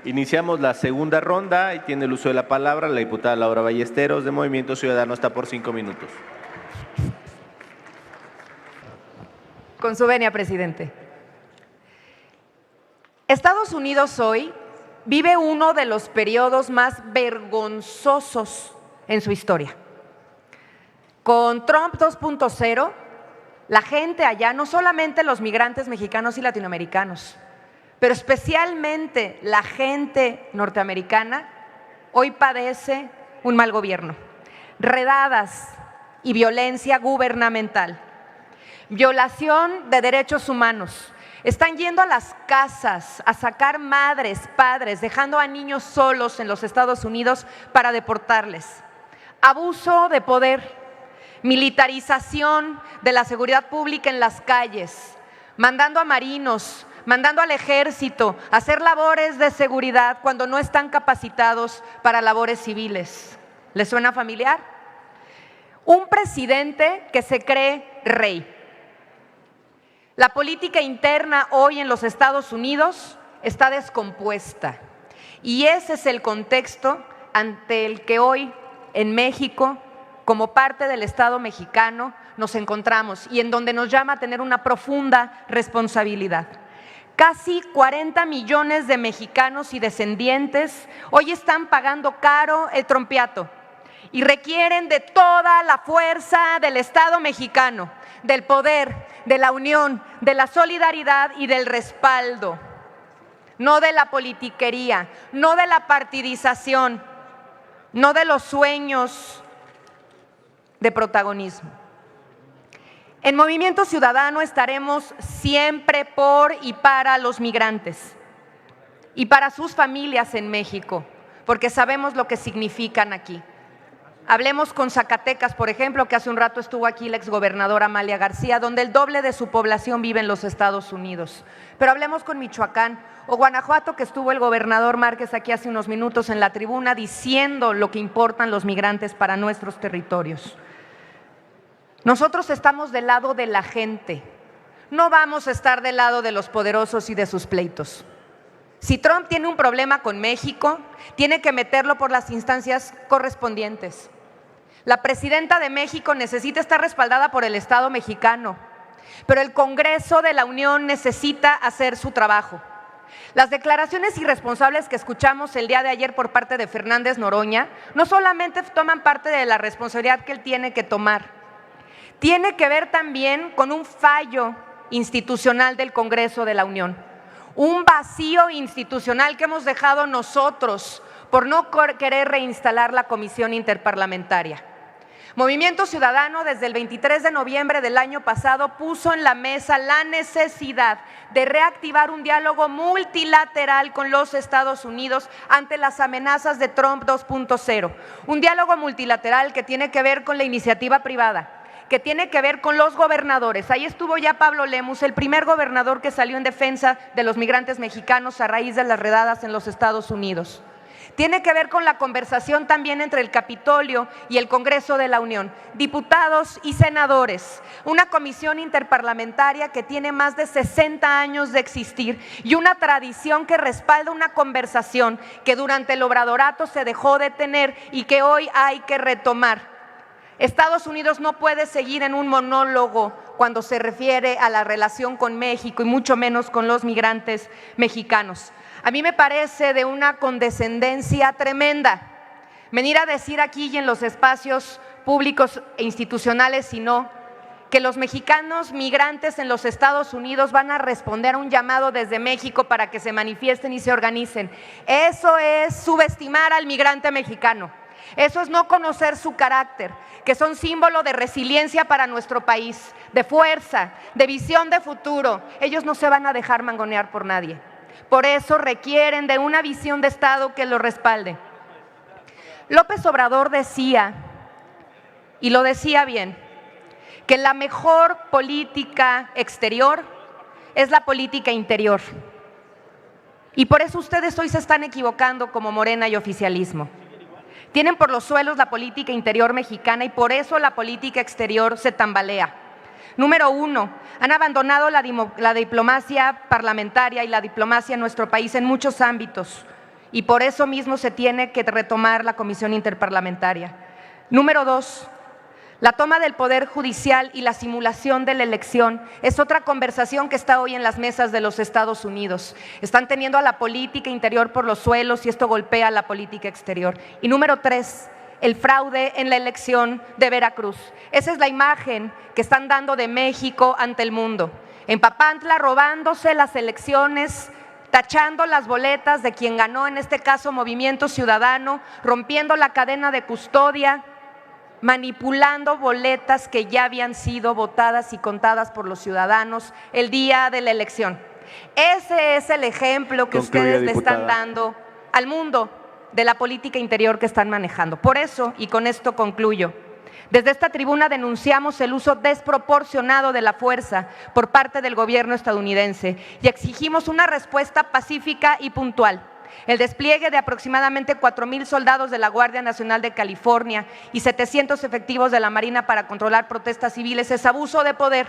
Iniciamos la segunda ronda y tiene el uso de la palabra la diputada Laura Ballesteros de Movimiento Ciudadano. Está por 5 minutos. Con su venia, presidente. Estados Unidos hoy vive uno de los periodos más vergonzosos en su historia. Con Trump 2.0, la gente allá, no solamente los migrantes mexicanos y latinoamericanos, pero especialmente la gente norteamericana, hoy padece un mal gobierno, redadas y violencia gubernamental, violación de derechos humanos. Están yendo a las casas a sacar madres, padres, dejando a niños solos en los Estados Unidos para deportarles. Abuso de poder, militarización de la seguridad pública en las calles, mandando a marinos, mandando al ejército a hacer labores de seguridad cuando no están capacitados para labores civiles. ¿Les suena familiar? Un presidente que se cree rey. La política interna hoy en los Estados Unidos está descompuesta y ese es el contexto ante el que hoy en México, como parte del Estado mexicano, nos encontramos y en donde nos llama a tener una profunda responsabilidad. Casi 40 millones de mexicanos y descendientes hoy están pagando caro el trompiato y requieren de toda la fuerza del Estado mexicano, del poder, de la unión, de la solidaridad y del respaldo, no de la politiquería, no de la partidización, no de los sueños de protagonismo. En Movimiento Ciudadano estaremos siempre por y para los migrantes y para sus familias en México, porque sabemos lo que significan aquí. Hablemos con Zacatecas, por ejemplo, que hace un rato estuvo aquí la exgobernadora Amalia García, donde el doble de su población vive en los Estados Unidos. Pero hablemos con Michoacán o Guanajuato, que estuvo el gobernador Márquez aquí hace unos minutos en la tribuna diciendo lo que importan los migrantes para nuestros territorios. Nosotros estamos del lado de la gente, no vamos a estar del lado de los poderosos y de sus pleitos. Si Trump tiene un problema con México, tiene que meterlo por las instancias correspondientes. La presidenta de México necesita estar respaldada por el Estado mexicano, pero el Congreso de la Unión necesita hacer su trabajo. Las declaraciones irresponsables que escuchamos el día de ayer por parte de Fernández Noroña no solamente toman parte de la responsabilidad que él tiene que tomar, tiene que ver también con un fallo institucional del Congreso de la Unión, un vacío institucional que hemos dejado nosotros por no querer reinstalar la Comisión Interparlamentaria. Movimiento Ciudadano desde el 23 de noviembre del año pasado puso en la mesa la necesidad de reactivar un diálogo multilateral con los Estados Unidos ante las amenazas de Trump 2.0, un diálogo multilateral que tiene que ver con la iniciativa privada, que tiene que ver con los gobernadores. Ahí estuvo ya Pablo Lemus, el primer gobernador que salió en defensa de los migrantes mexicanos a raíz de las redadas en los Estados Unidos. Tiene que ver con la conversación también entre el Capitolio y el Congreso de la Unión, diputados y senadores, una comisión interparlamentaria que tiene más de 60 años de existir y una tradición que respalda una conversación que durante el obradorato se dejó de tener y que hoy hay que retomar. Estados Unidos no puede seguir en un monólogo cuando se refiere a la relación con México y mucho menos con los migrantes mexicanos. A mí me parece de una condescendencia tremenda venir a decir aquí y en los espacios públicos e institucionales, sino que los mexicanos migrantes en los Estados Unidos van a responder a un llamado desde México para que se manifiesten y se organicen. Eso es subestimar al migrante mexicano. Eso es no conocer su carácter, que son símbolo de resiliencia para nuestro país, de fuerza, de visión de futuro. Ellos no se van a dejar mangonear por nadie. Por eso requieren de una visión de Estado que los respalde. López Obrador decía, y lo decía bien, que la mejor política exterior es la política interior. Y por eso ustedes hoy se están equivocando como Morena y oficialismo. Tienen por los suelos la política interior mexicana y por eso la política exterior se tambalea. Número uno, han abandonado la diplomacia parlamentaria y la diplomacia en nuestro país en muchos ámbitos. y por eso mismo se tiene que retomar la comisión interparlamentaria. Número 2, la toma del Poder Judicial y la simulación de la elección es otra conversación que está hoy en las mesas de los Estados Unidos. Están teniendo a la política interior por los suelos y esto golpea a la política exterior. Y número 3, el fraude en la elección de Veracruz. Esa es la imagen que están dando de México ante el mundo. En Papantla robándose las elecciones, tachando las boletas de quien ganó, en este caso Movimiento Ciudadano, rompiendo la cadena de custodia, manipulando boletas que ya habían sido votadas y contadas por los ciudadanos el día de la elección. Ese es el ejemplo que ustedes le están dando al mundo de la política interior que están manejando. Por eso, y con esto concluyo, desde esta tribuna denunciamos el uso desproporcionado de la fuerza por parte del gobierno estadounidense y exigimos una respuesta pacífica y puntual. El despliegue de aproximadamente 4,000 soldados de la Guardia Nacional de California y 700 efectivos de la Marina para controlar protestas civiles es abuso de poder.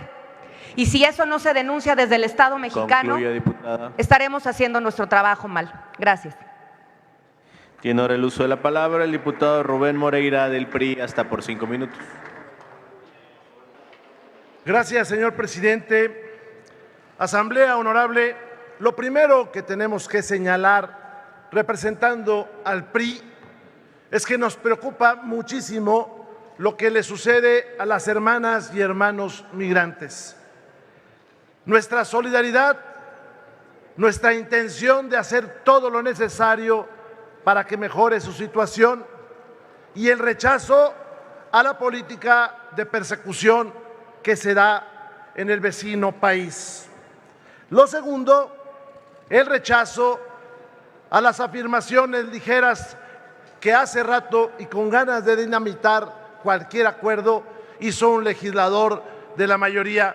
Y si eso no se denuncia desde el Estado mexicano, estaremos haciendo nuestro trabajo mal. Gracias. Tiene ahora el uso de la palabra el diputado Rubén Moreira del PRI, hasta por 5 minutos. Gracias, señor presidente. Asamblea honorable, lo primero que tenemos que señalar, representando al PRI, es que nos preocupa muchísimo lo que le sucede a las hermanas y hermanos migrantes. Nuestra solidaridad, nuestra intención de hacer todo lo necesario para que mejore su situación y el rechazo a la política de persecución que se da en el vecino país. Lo segundo, el rechazo a las afirmaciones ligeras que hace rato y con ganas de dinamitar cualquier acuerdo hizo un legislador de la mayoría.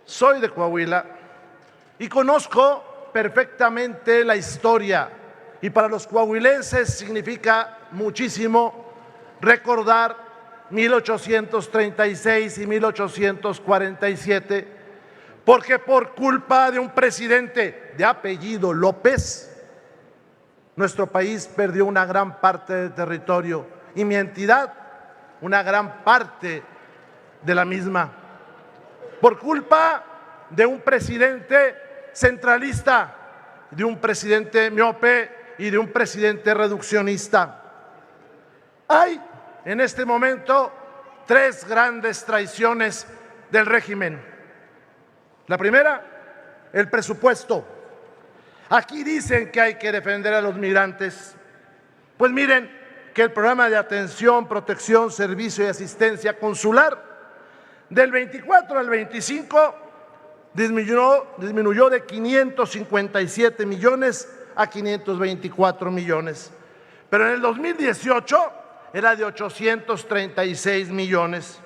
Soy de Coahuila y conozco perfectamente la historia y para los coahuilenses significa muchísimo recordar 1836 y 1847, porque por culpa de un presidente de apellido López, nuestro país perdió una gran parte del territorio y mi entidad una gran parte de la misma. Por culpa de un presidente centralista, de un presidente miope y de un presidente reduccionista. Hay en este momento 3 grandes traiciones del régimen. La primera, el presupuesto. Aquí dicen que hay que defender a los migrantes. Pues miren que el programa de atención, protección, servicio y asistencia consular del 24 al 25 disminuyó de 557 millones a 524 millones. Pero en el 2018 era de 836 millones.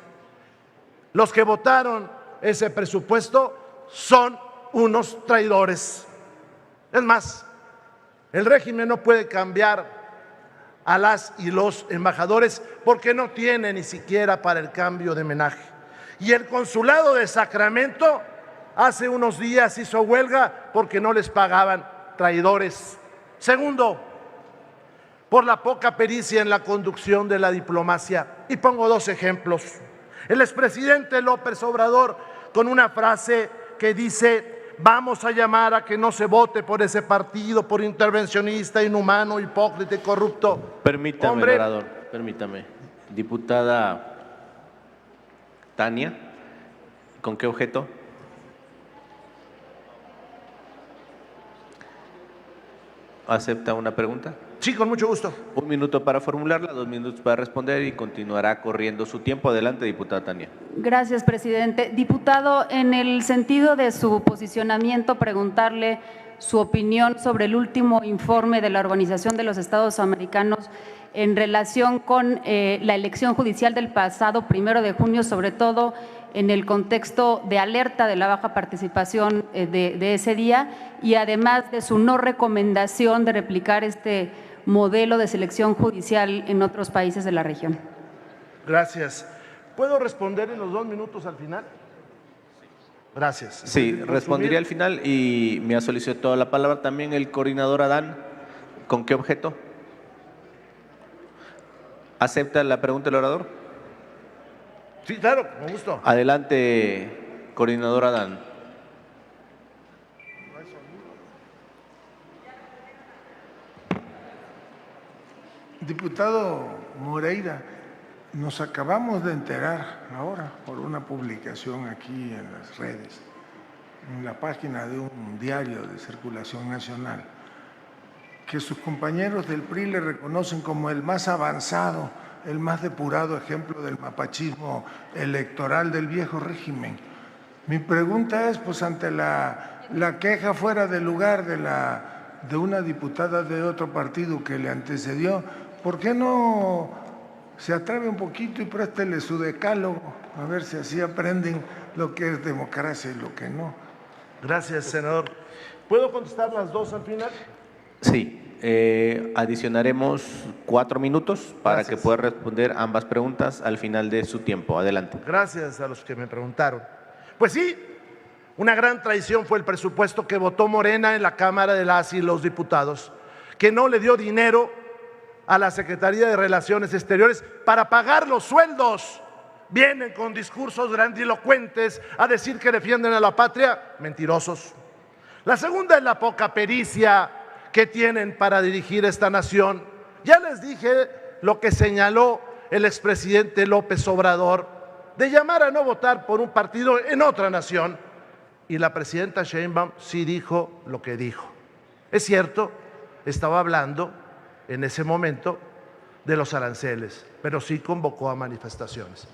Los que votaron ese presupuesto son unos traidores. Es más, el régimen no puede cambiar a las y los embajadores porque no tiene ni siquiera para el cambio de menaje. Y el consulado de Sacramento hace unos días hizo huelga porque no les pagaban, traidores. Segundo, por la poca pericia en la conducción de la diplomacia. Y pongo 2 ejemplos. El expresidente López Obrador con una frase que dice: vamos a llamar a que no se vote por ese partido, por intervencionista, inhumano, hipócrita y corrupto. Permítame, orador, permítame. Diputada Tania, ¿con qué objeto? ¿Acepta una pregunta? Sí, con mucho gusto. 1 minuto para formularla, 2 minutos para responder y continuará corriendo su tiempo. Adelante, diputada Tania. Gracias, presidente. Diputado, en el sentido de su posicionamiento, preguntarle su opinión sobre el último informe de la Organización de los Estados Americanos en relación con la elección judicial del pasado 1 de junio, sobre todo en el contexto de alerta de la baja participación de ese día y además de su no recomendación de replicar este modelo de selección judicial en otros países de la región. Gracias. ¿Puedo responder en los 2 minutos al final? Gracias. Sí, respondería al final y me ha solicitado la palabra también el coordinador Adán. ¿Con qué objeto? ¿Acepta la pregunta del orador? Sí, claro, con gusto. Adelante, coordinador Adán. Diputado Moreira, nos acabamos de enterar ahora por una publicación aquí en las redes, en la página de un diario de circulación nacional, que sus compañeros del PRI le reconocen como el más avanzado, el más depurado ejemplo del mapachismo electoral del viejo régimen. Mi pregunta es, pues ante la queja fuera de lugar de una diputada de otro partido que le antecedió, ¿por qué no se atreve un poquito y préstele su decálogo? A ver si así aprenden lo que es democracia y lo que no. Gracias, senador. ¿Puedo contestar las dos al final? Sí, adicionaremos 4 minutos para Gracias. que pueda responder ambas preguntas al final de su tiempo. Adelante. Gracias a los que me preguntaron. Pues sí, una gran traición fue el presupuesto que votó Morena en la Cámara de las y los Diputados, que no le dio dinero a la Secretaría de Relaciones Exteriores para pagar los sueldos. Vienen con discursos grandilocuentes a decir que defienden a la patria. Mentirosos. La segunda es la poca pericia que tienen para dirigir esta nación. Ya les dije lo que señaló el expresidente López Obrador de llamar a no votar por un partido en otra nación. Y la presidenta Sheinbaum sí dijo lo que dijo. Es cierto, estaba hablando en ese momento de los aranceles, pero sí convocó a manifestaciones.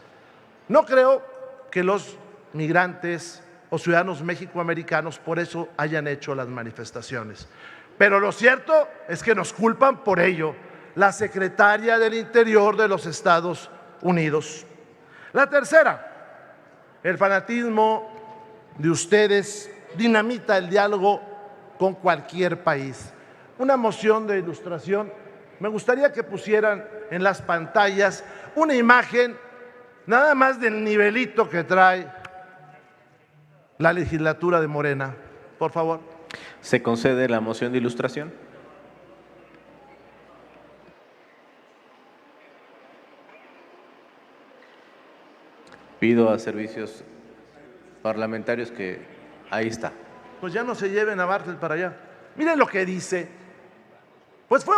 No creo que los migrantes o ciudadanos mexicoamericanos por eso hayan hecho las manifestaciones, pero lo cierto es que nos culpan por ello la secretaria del Interior de los Estados Unidos. La tercera, el fanatismo de ustedes dinamita el diálogo con cualquier país. Una moción de ilustración. Me gustaría que pusieran en las pantallas una imagen nada más del nivelito que trae la legislatura de Morena. Por favor. ¿Se concede la moción de ilustración? Pido a servicios parlamentarios que ahí está. Pues ya no se lleven a Bartlett para allá. Miren lo que dice. Pues fue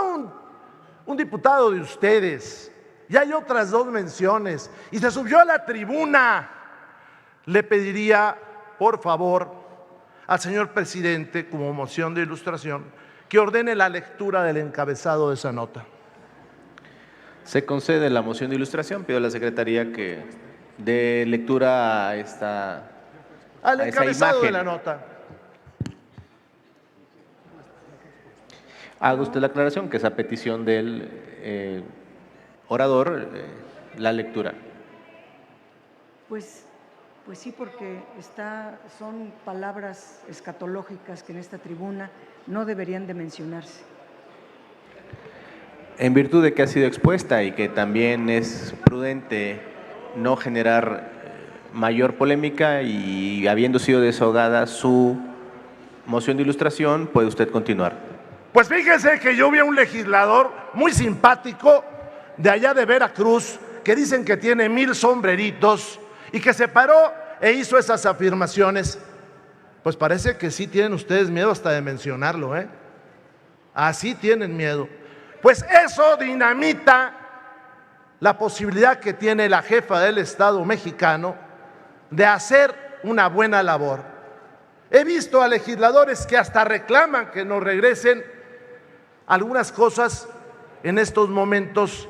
un diputado de ustedes. Y hay otras dos menciones. Y se subió a la tribuna. Le pediría, por favor, al señor presidente, como moción de ilustración, que ordene la lectura del encabezado de esa nota. Se concede la moción de ilustración. Pido a la Secretaría que dé lectura a esta Al a esa encabezado de imagen. la nota. Haga usted la aclaración que es a petición del orador la lectura. Pues sí, porque son palabras escatológicas que en esta tribuna no deberían de mencionarse. En virtud de que ha sido expuesta y que también es prudente no generar mayor polémica y habiendo sido desahogada su moción de ilustración, puede usted continuar. Pues fíjese que yo vi a un legislador muy simpático de allá de Veracruz, que dicen que tiene 1000 sombreritos y que se paró e hizo esas afirmaciones. Pues parece que sí tienen ustedes miedo hasta de mencionarlo, ¿eh? Así tienen miedo. Pues eso dinamita la posibilidad que tiene la jefa del Estado mexicano de hacer una buena labor. He visto a legisladores que hasta reclaman que nos regresen algunas cosas en estos momentos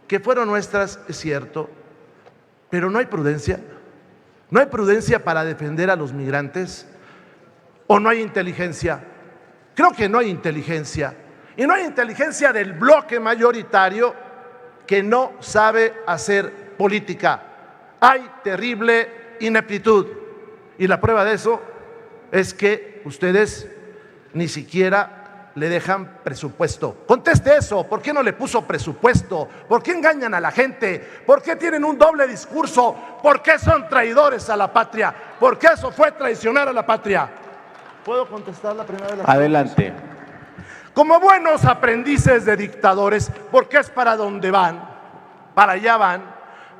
que fueron nuestras, es cierto, pero no hay prudencia. No hay prudencia para defender a los migrantes, o no hay inteligencia. Creo que no hay inteligencia, y no hay inteligencia del bloque mayoritario que no sabe hacer política. Hay terrible ineptitud, y la prueba de eso es que ustedes ni siquiera le dejan presupuesto. Conteste eso, ¿por qué no le puso presupuesto? ¿Por qué engañan a la gente? ¿Por qué tienen un doble discurso? ¿Por qué son traidores a la patria? ¿Por qué eso fue traicionar a la patria? ¿Puedo contestar la primera de las Adelante. preguntas? Como buenos aprendices de dictadores, porque es para donde van, para allá van,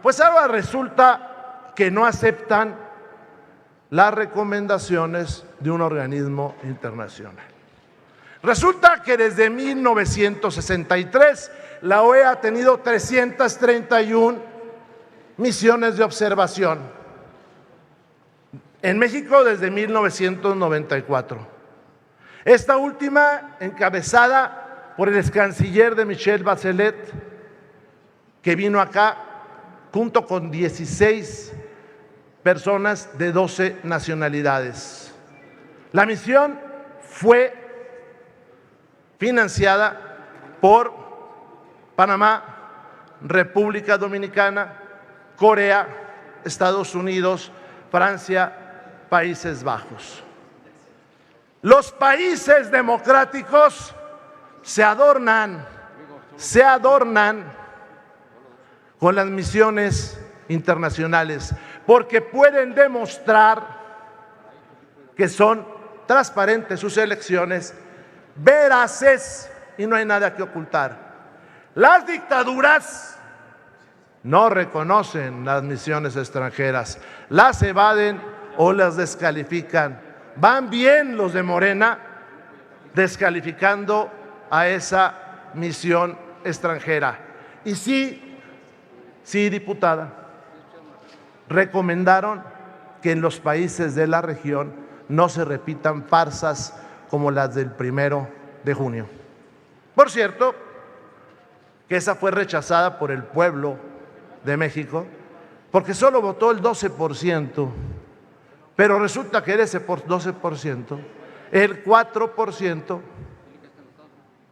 pues ahora resulta que no aceptan las recomendaciones de un organismo internacional. Resulta que desde 1963 la OEA ha tenido 331 misiones de observación. En México desde 1994. Esta última encabezada por el ex canciller de Michelle Bachelet, que vino acá junto con 16 personas de 12 nacionalidades. La misión fue financiada por Panamá, República Dominicana, Corea, Estados Unidos, Francia, Países Bajos. Los países democráticos se adornan con las misiones internacionales porque pueden demostrar que son transparentes sus elecciones, veraces y no hay nada que ocultar. Las dictaduras no reconocen las misiones extranjeras, las evaden o las descalifican. Van bien los de Morena descalificando a esa misión extranjera. Y sí, diputada, recomendaron que en los países de la región no se repitan farsas como las del 1 de junio. Por cierto, que esa fue rechazada por el pueblo de México porque solo votó el 12%. Pero resulta que de ese 12%, el 4%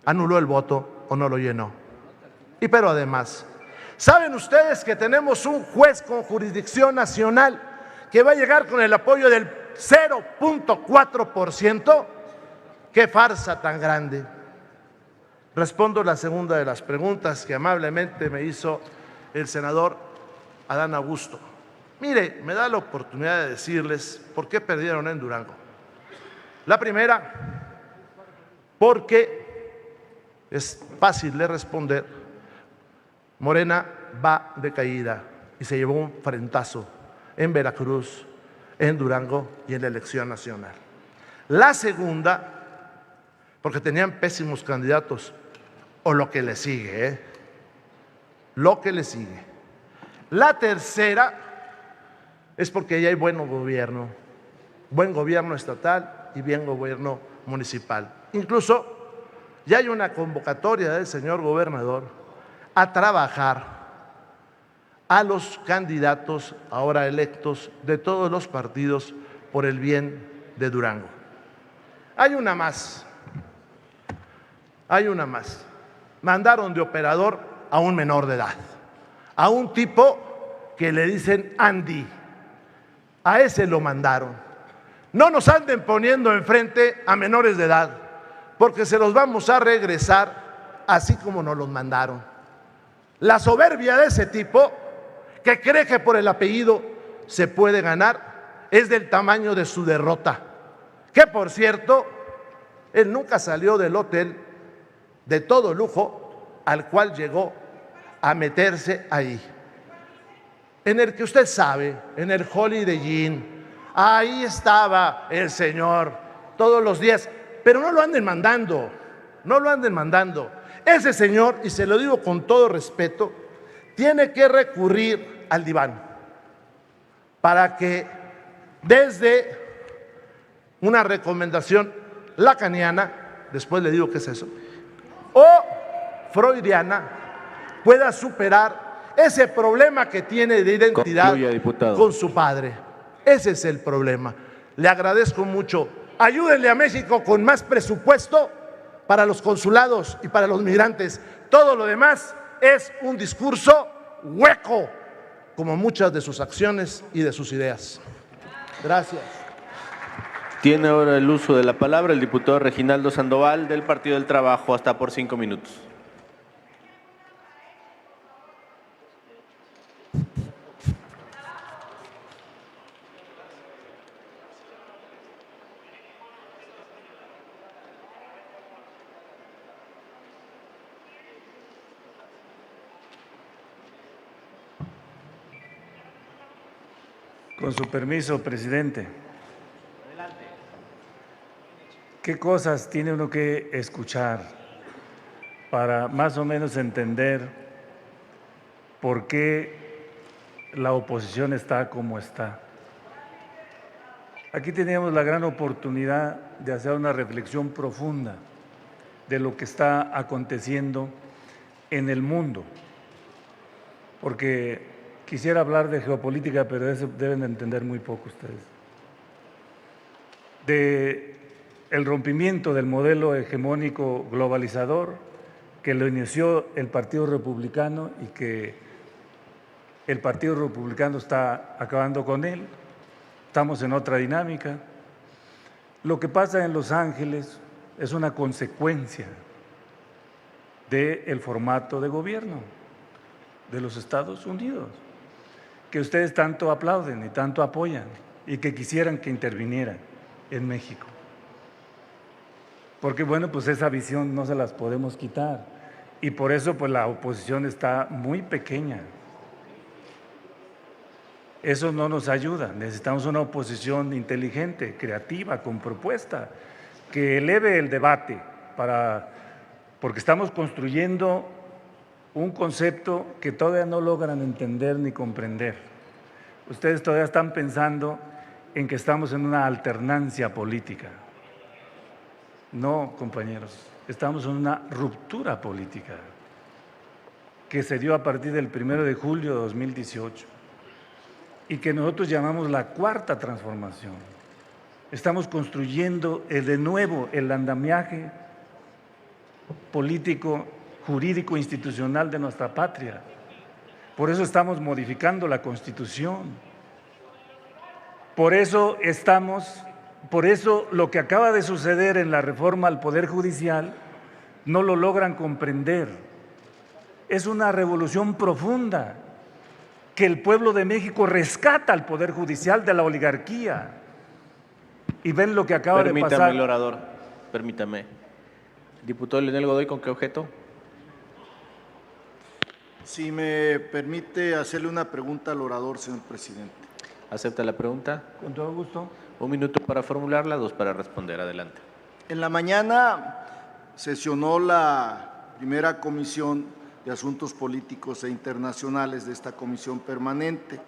anuló el voto o no lo llenó. Pero además, ¿saben ustedes que tenemos un juez con jurisdicción nacional que va a llegar con el apoyo del 0.4%? ¡Qué farsa tan grande! Respondo la segunda de las preguntas que amablemente me hizo el senador Adán Augusto. Mire, me da la oportunidad de decirles por qué perdieron en Durango. La primera, porque es fácil de responder, Morena va de caída y se llevó un frentazo en Veracruz, en Durango y en la elección nacional. La segunda, porque tenían pésimos candidatos, o lo que le sigue, lo que le sigue. La tercera es porque ya hay buen gobierno estatal y bien gobierno municipal. Incluso ya hay una convocatoria del señor gobernador a trabajar a los candidatos ahora electos de todos los partidos por el bien de Durango. Hay una más. Mandaron de operador a un menor de edad, a un tipo que le dicen Andy. A ese lo mandaron. No nos anden poniendo enfrente a menores de edad, porque se los vamos a regresar así como nos los mandaron. La soberbia de ese tipo, que cree que por el apellido se puede ganar, es del tamaño de su derrota. Que por cierto, él nunca salió del hotel de todo lujo al cual llegó a meterse ahí. En el que usted sabe, en el Holiday Inn, ahí estaba el señor todos los días, pero no lo anden mandando. Ese señor, y se lo digo con todo respeto, tiene que recurrir al diván para que desde una recomendación lacaniana, después le digo qué es eso, o freudiana, pueda superar ese problema que tiene de identidad con su padre. Ese es el problema. Le agradezco mucho. Ayúdenle a México con más presupuesto para los consulados y para los migrantes. Todo lo demás es un discurso hueco, como muchas de sus acciones y de sus ideas. Gracias. Tiene ahora el uso de la palabra el diputado Reginaldo Sandoval del Partido del Trabajo, hasta por 5 minutos. Con su permiso, presidente. ¿Qué cosas tiene uno que escuchar para más o menos entender por qué la oposición está como está? Aquí teníamos la gran oportunidad de hacer una reflexión profunda de lo que está aconteciendo en el mundo, porque quisiera hablar de geopolítica, pero eso deben entender muy poco ustedes. De el rompimiento del modelo hegemónico globalizador que lo inició el Partido Republicano y que el Partido Republicano está acabando con él. Estamos en otra dinámica. Lo que pasa en Los Ángeles es una consecuencia del formato de gobierno de los Estados Unidos, que ustedes tanto aplauden y tanto apoyan y que quisieran que intervinieran en México. Porque bueno, pues esa visión no se las podemos quitar y por eso pues la oposición está muy pequeña. Eso no nos ayuda, necesitamos una oposición inteligente, creativa, con propuesta, que eleve el debate porque estamos construyendo un concepto que todavía no logran entender ni comprender. Ustedes todavía están pensando en que estamos en una alternancia política. No, compañeros, estamos en una ruptura política que se dio a partir del 1 de julio de 2018 y que nosotros llamamos la cuarta transformación. Estamos construyendo de nuevo el andamiaje político, jurídico, institucional de nuestra patria. Por eso estamos modificando la Constitución. Por eso lo que acaba de suceder en la reforma al Poder Judicial no lo logran comprender. Es una revolución profunda que el pueblo de México rescata al Poder Judicial de la oligarquía. Y ven lo que acaba de pasar. Permítame, orador, permítame. Diputado Leonel Godoy, ¿con qué objeto? Si me permite hacerle una pregunta al orador, señor presidente. ¿Acepta la pregunta? Con todo gusto. 1 minuto para formularla, 2 para responder. Adelante. En la mañana sesionó la primera comisión de Asuntos Políticos e Internacionales de esta comisión permanente.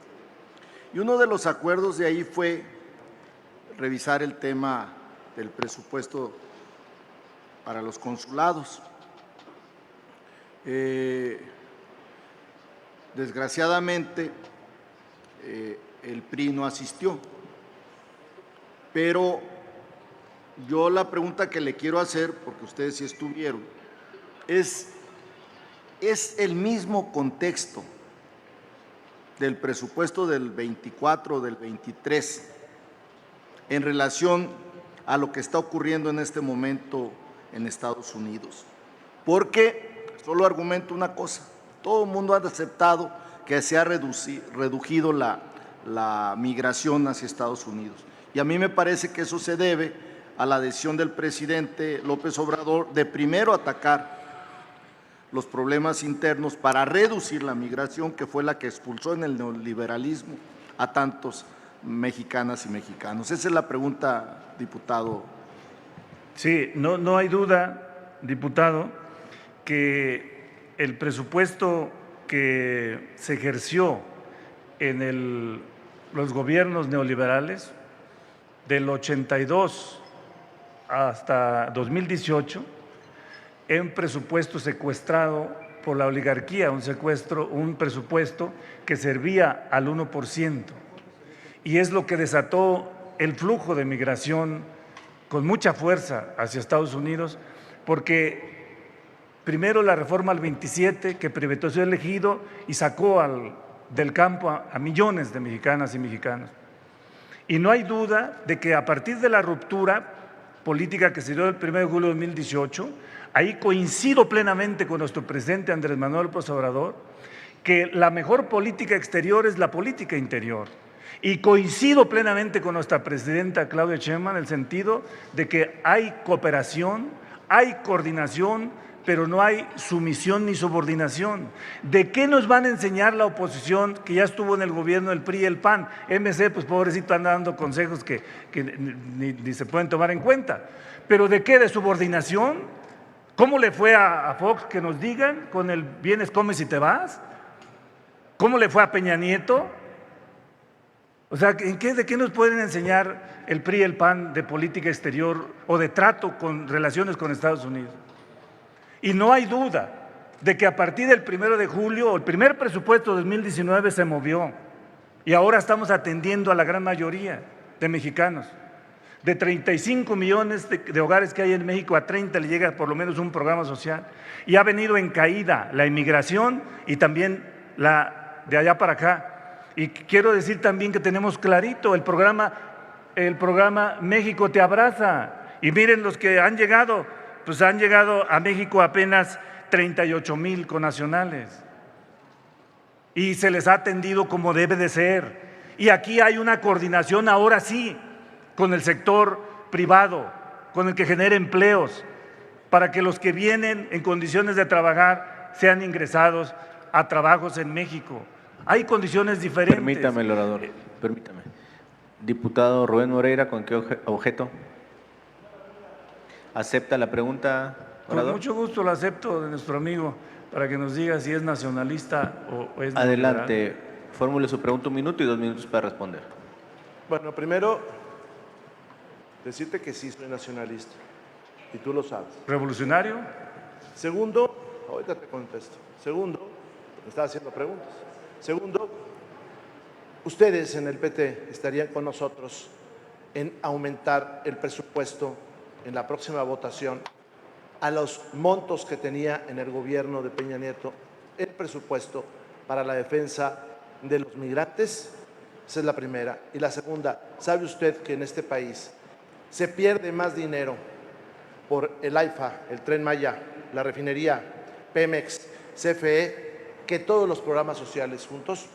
Y uno de los acuerdos de ahí fue revisar el tema del presupuesto para los consulados. Desgraciadamente, el PRI no asistió, pero yo la pregunta que le quiero hacer, porque ustedes sí estuvieron, ¿es el mismo contexto del presupuesto del 24 del 23 en relación a lo que está ocurriendo en este momento en Estados Unidos? Porque solo argumento una cosa: todo el mundo ha aceptado que se ha reducido la migración hacia Estados Unidos. Y a mí me parece que eso se debe a la decisión del presidente López Obrador de primero atacar los problemas internos para reducir la migración, que fue la que expulsó en el neoliberalismo a tantos mexicanas y mexicanos. Esa es la pregunta, diputado. Sí, no hay duda, diputado, que el presupuesto que se ejerció en los gobiernos neoliberales del 82 hasta 2018, es un presupuesto secuestrado por la oligarquía, un presupuesto que servía al 1%, y es lo que desató el flujo de migración con mucha fuerza hacia Estados Unidos, porque primero la reforma al 27, que privatizó el ejido y sacó del campo a millones de mexicanas y mexicanos. Y no hay duda de que a partir de la ruptura política que se dio el 1 de julio de 2018, ahí coincido plenamente con nuestro presidente Andrés Manuel López Obrador, que la mejor política exterior es la política interior. Y coincido plenamente con nuestra presidenta Claudia Sheinbaum en el sentido de que hay cooperación, hay coordinación, pero no hay sumisión ni subordinación. ¿De qué nos van a enseñar la oposición que ya estuvo en el gobierno del PRI y el PAN? MC, pues pobrecito, anda dando consejos que ni se pueden tomar en cuenta. ¿Pero de qué? ¿De subordinación? ¿Cómo le fue a Fox? Que nos digan, con el vienes, comes y te vas. ¿Cómo le fue a Peña Nieto? O sea, ¿de qué nos pueden enseñar el PRI y el PAN de política exterior o de trato con relaciones con Estados Unidos? Y no hay duda de que a partir del 1 de julio, el primer presupuesto de 2019 se movió y ahora estamos atendiendo a la gran mayoría de mexicanos. De 35 millones de hogares que hay en México, a 30 le llega por lo menos un programa social. Y ha venido en caída la inmigración y también la de allá para acá. Y quiero decir también que tenemos clarito el programa México te abraza. Y miren los que han llegado, pues han llegado a México apenas 38,000 connacionales. Y se les ha atendido como debe de ser. Y aquí hay una coordinación ahora sí con el sector privado, con el que genere empleos, para que los que vienen en condiciones de trabajar sean ingresados a trabajos en México. Hay condiciones diferentes. Permítame, el orador, permítame. Diputado Rubén Moreira, ¿con qué objeto? ¿Acepta la pregunta, orador? Con mucho gusto lo acepto de nuestro amigo, para que nos diga si es nacionalista o es Adelante, liberal. fórmule su pregunta, 1 minuto y 2 minutos para responder. Bueno, primero, decirte que sí soy nacionalista, y tú lo sabes. ¿Revolucionario? Segundo, ahorita te contesto. Segundo, me estaba haciendo preguntas. Segundo, ustedes en el PT estarían con nosotros en aumentar el presupuesto en la próxima votación a los montos que tenía en el gobierno de Peña Nieto el presupuesto para la defensa de los migrantes. Esa es la primera. Y la segunda, ¿sabe usted que en este país se pierde más dinero por el AIFA, el Tren Maya, la refinería, Pemex, CFE, que todos los programas sociales juntos?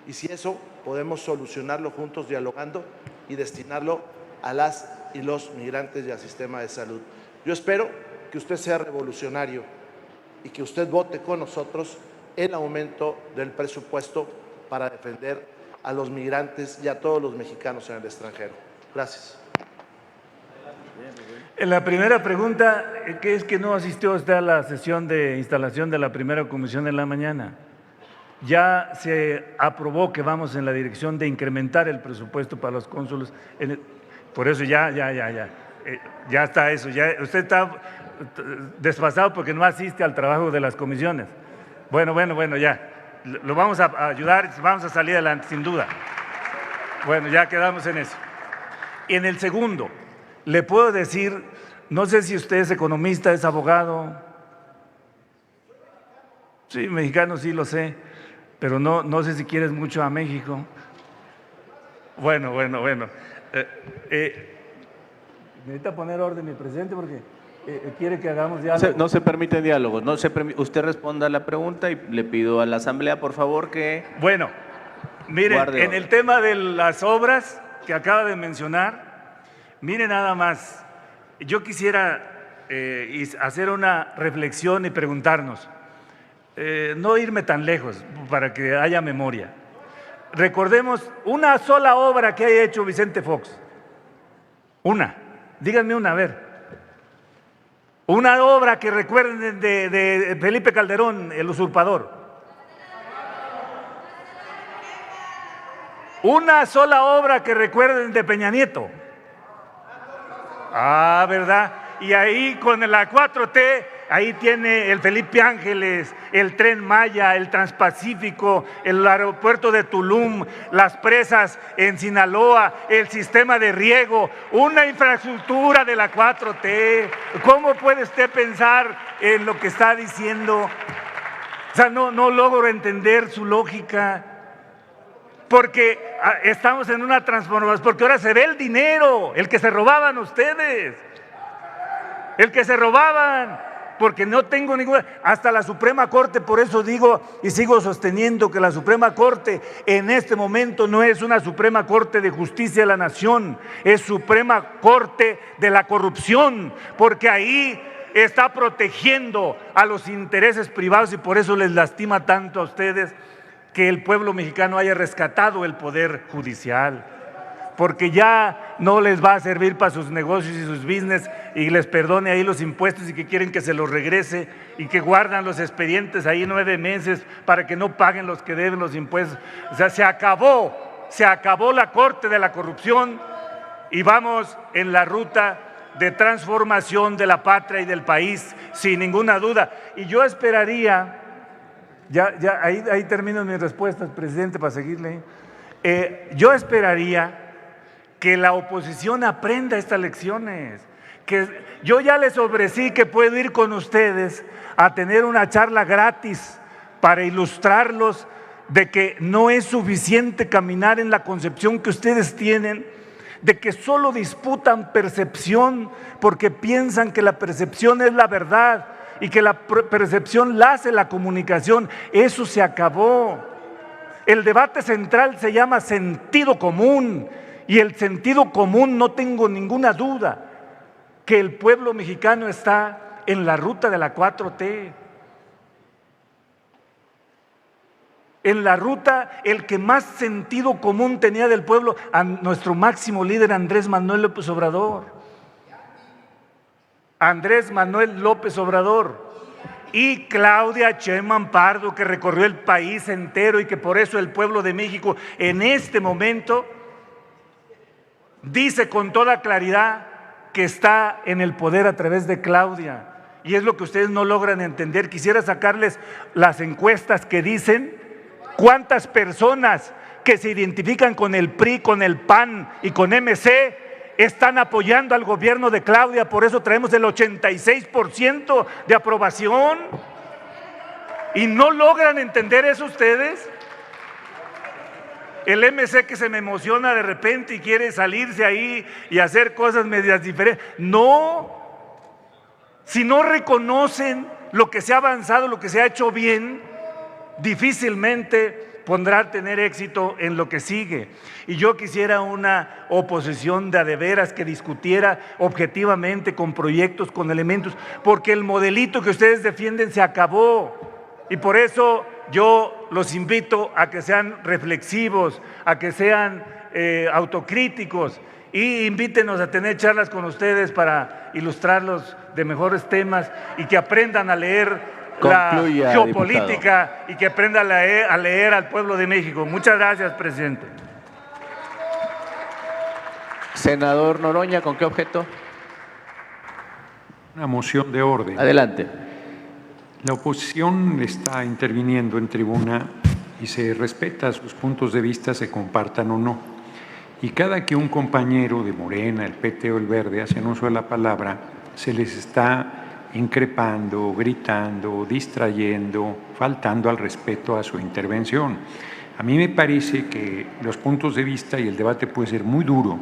Y si eso podemos solucionarlo juntos, dialogando, y destinarlo a las y los migrantes y al sistema de salud. Yo espero que usted sea revolucionario y que usted vote con nosotros el aumento del presupuesto para defender a los migrantes y a todos los mexicanos en el extranjero. Gracias. En la primera pregunta, ¿qué es que no asistió usted a la sesión de instalación de la primera comisión en la mañana? Ya se aprobó que vamos en la dirección de incrementar el presupuesto para los cónsules. Por eso ya está eso. Ya, usted está desfasado porque no asiste al trabajo de las comisiones. Bueno, ya. Lo vamos a ayudar, vamos a salir adelante, sin duda. Bueno, ya quedamos en eso. Y en el segundo, le puedo decir, no sé si usted es economista, es abogado. Sí, mexicano, sí lo sé, pero no sé si quieres mucho a México. Bueno. Necesita poner orden mi presidente porque quiere que hagamos diálogo. No se permite diálogo. Usted responda a la pregunta y le pido a la Asamblea, por favor, que… Bueno, miren, guarde en orden. el tema de las obras que acaba de mencionar, miren nada más, yo quisiera hacer una reflexión y preguntarnos, no irme tan lejos para que haya memoria. Recordemos una sola obra que haya hecho Vicente Fox. Díganme una, a ver. Una obra que recuerden de Felipe Calderón, el usurpador. Una sola obra que recuerden de Peña Nieto. Ah, ¿verdad? Y ahí con la 4T, ahí tiene el Felipe Ángeles, el Tren Maya, el Transpacífico, el aeropuerto de Tulum, las presas en Sinaloa, el sistema de riego, una infraestructura de la 4T. ¿Cómo puede usted pensar en lo que está diciendo? O sea, no logro entender su lógica. porque estamos en una transformación, porque ahora se ve el dinero, el que se robaban ustedes, el que se robaban, porque no tengo ninguna, hasta la Suprema Corte, por eso digo y sigo sosteniendo que la Suprema Corte en este momento no es una Suprema Corte de Justicia de la Nación, es Suprema Corte de la corrupción, porque ahí está protegiendo a los intereses privados y por eso les lastima tanto a ustedes que el pueblo mexicano haya rescatado el poder judicial, porque ya no les va a servir para sus negocios y sus business y les perdone ahí los impuestos y que quieren que se los regrese y que guardan los expedientes ahí 9 meses para que no paguen los que deben los impuestos. O sea, se acabó la Corte de la corrupción y vamos en la ruta de transformación de la patria y del país, sin ninguna duda. Y yo esperaría, ahí termino mis respuestas, presidente, para seguirle. Yo esperaría que la oposición aprenda estas lecciones, que yo ya les ofrecí que puedo ir con ustedes a tener una charla gratis para ilustrarlos de que no es suficiente caminar en la concepción que ustedes tienen, de que solo disputan percepción porque piensan que la percepción es la verdad y que la percepción la hace la comunicación. Eso se acabó. El debate central se llama sentido común. Y el sentido común, no tengo ninguna duda, que el pueblo mexicano está en la ruta de la 4T. En la ruta, el que más sentido común tenía del pueblo, a nuestro máximo líder Andrés Manuel López Obrador. Andrés Manuel López Obrador. Y Claudia Sheinbaum Pardo, que recorrió el país entero y que por eso el pueblo de México en este momento dice con toda claridad que está en el poder a través de Claudia. Y es lo que ustedes no logran entender. Quisiera sacarles las encuestas que dicen cuántas personas que se identifican con el PRI, con el PAN y con MC están apoyando al gobierno de Claudia. Por eso traemos el 86% de aprobación. ¿Y no logran entender eso ustedes? El MC que se me emociona de repente y quiere salirse ahí y hacer cosas medias diferentes. No, si no reconocen lo que se ha avanzado, lo que se ha hecho bien, difícilmente podrán tener éxito en lo que sigue. Y yo quisiera una oposición de a de veras que discutiera objetivamente con proyectos, con elementos, porque el modelito que ustedes defienden se acabó. Y por eso yo los invito a que sean reflexivos, a que sean autocríticos y invítenos a tener charlas con ustedes para ilustrarlos de mejores temas y que aprendan a leer Concluya, la geopolítica, diputado. y que aprendan a leer al pueblo de México. Muchas gracias, presidente. Senador Noroña, ¿con qué objeto? Una moción de orden. Adelante. La oposición está interviniendo en tribuna y se respeta sus puntos de vista, se compartan o no. Y cada que un compañero de Morena, el PT o el Verde hacen uso de la palabra, se les está increpando, gritando, distrayendo, faltando al respeto a su intervención. A mí me parece que los puntos de vista y el debate puede ser muy duro,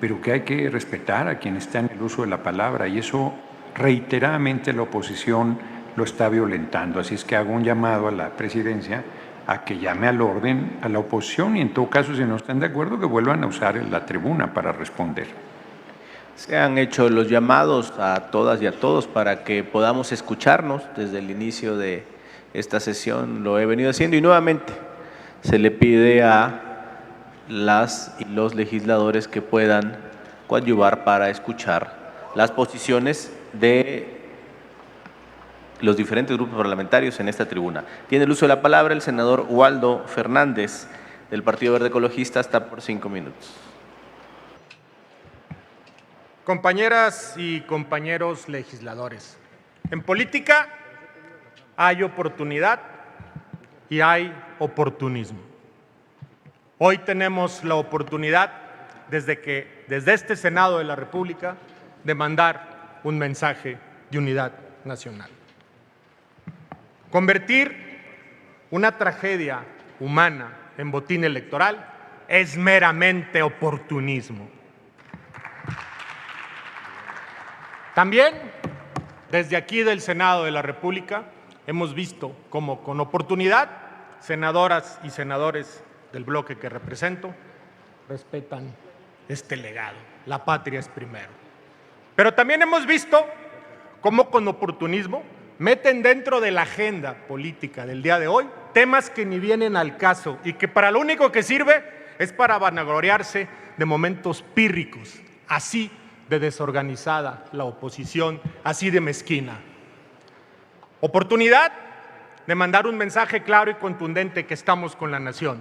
pero que hay que respetar a quien está en el uso de la palabra, y eso reiteradamente la oposición lo está violentando. Así es que hago un llamado a la presidencia a que llame al orden a la oposición y en todo caso, si no están de acuerdo, que vuelvan a usar la tribuna para responder. Se han hecho los llamados a todas y a todos para que podamos escucharnos desde el inicio de esta sesión. Lo he venido haciendo y nuevamente se le pide a las y los legisladores que puedan coadyuvar para escuchar las posiciones de los diferentes grupos parlamentarios en esta tribuna. Tiene el uso de la palabra el senador Waldo Fernández, del Partido Verde Ecologista, hasta por 5 minutos. Compañeras y compañeros legisladores, en política hay oportunidad y hay oportunismo. Hoy tenemos la oportunidad, desde este Senado de la República, de mandar un mensaje de unidad nacional. Convertir una tragedia humana en botín electoral es meramente oportunismo. También, desde aquí del Senado de la República, hemos visto cómo con oportunidad senadoras y senadores del bloque que represento respetan este legado. La patria es primero. Pero también hemos visto cómo con oportunismo meten dentro de la agenda política del día de hoy temas que ni vienen al caso y que para lo único que sirve es para vanagloriarse de momentos pírricos, así de desorganizada la oposición, así de mezquina. Oportunidad de mandar un mensaje claro y contundente que estamos con la nación.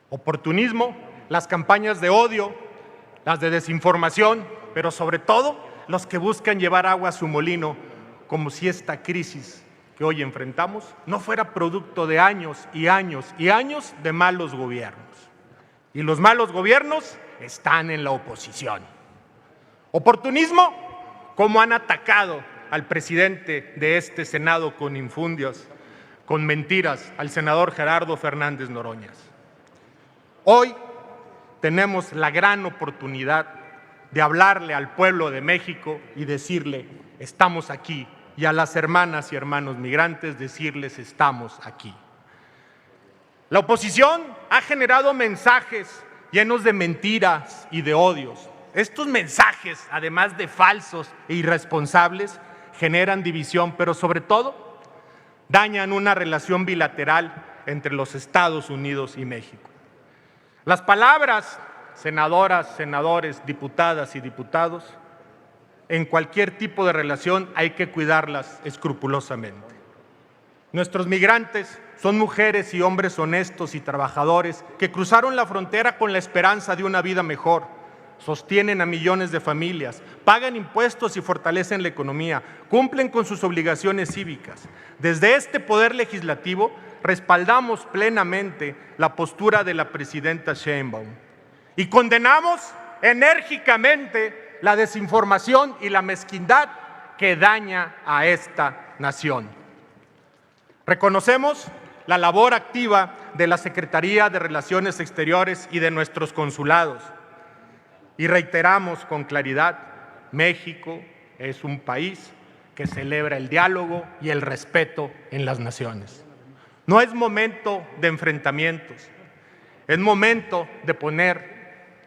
Oportunismo, las campañas de odio, las de desinformación, pero sobre todo los que buscan llevar agua a su molino, como si esta crisis que hoy enfrentamos no fuera producto de años y años y años de malos gobiernos. Y los malos gobiernos están en la oposición. Oportunismo, como han atacado al presidente de este Senado con infundios, con mentiras, al senador Gerardo Fernández Noroñas. Hoy tenemos la gran oportunidad de hablarle al pueblo de México y decirle, estamos aquí, y a las hermanas y hermanos migrantes decirles, estamos aquí. La oposición ha generado mensajes llenos de mentiras y de odios. Estos mensajes, además de falsos e irresponsables, generan división, pero sobre todo dañan una relación bilateral entre los Estados Unidos y México. Las palabras, senadoras, senadores, diputadas y diputados, en cualquier tipo de relación hay que cuidarlas escrupulosamente. Nuestros migrantes son mujeres y hombres honestos y trabajadores que cruzaron la frontera con la esperanza de una vida mejor, sostienen a millones de familias, pagan impuestos y fortalecen la economía, cumplen con sus obligaciones cívicas. Desde este Poder Legislativo respaldamos plenamente la postura de la presidenta Sheinbaum y condenamos enérgicamente la desinformación y la mezquindad que daña a esta nación. Reconocemos la labor activa de la Secretaría de Relaciones Exteriores y de nuestros consulados y reiteramos con claridad, México es un país que celebra el diálogo y el respeto en las naciones. No es momento de enfrentamientos, es momento de poner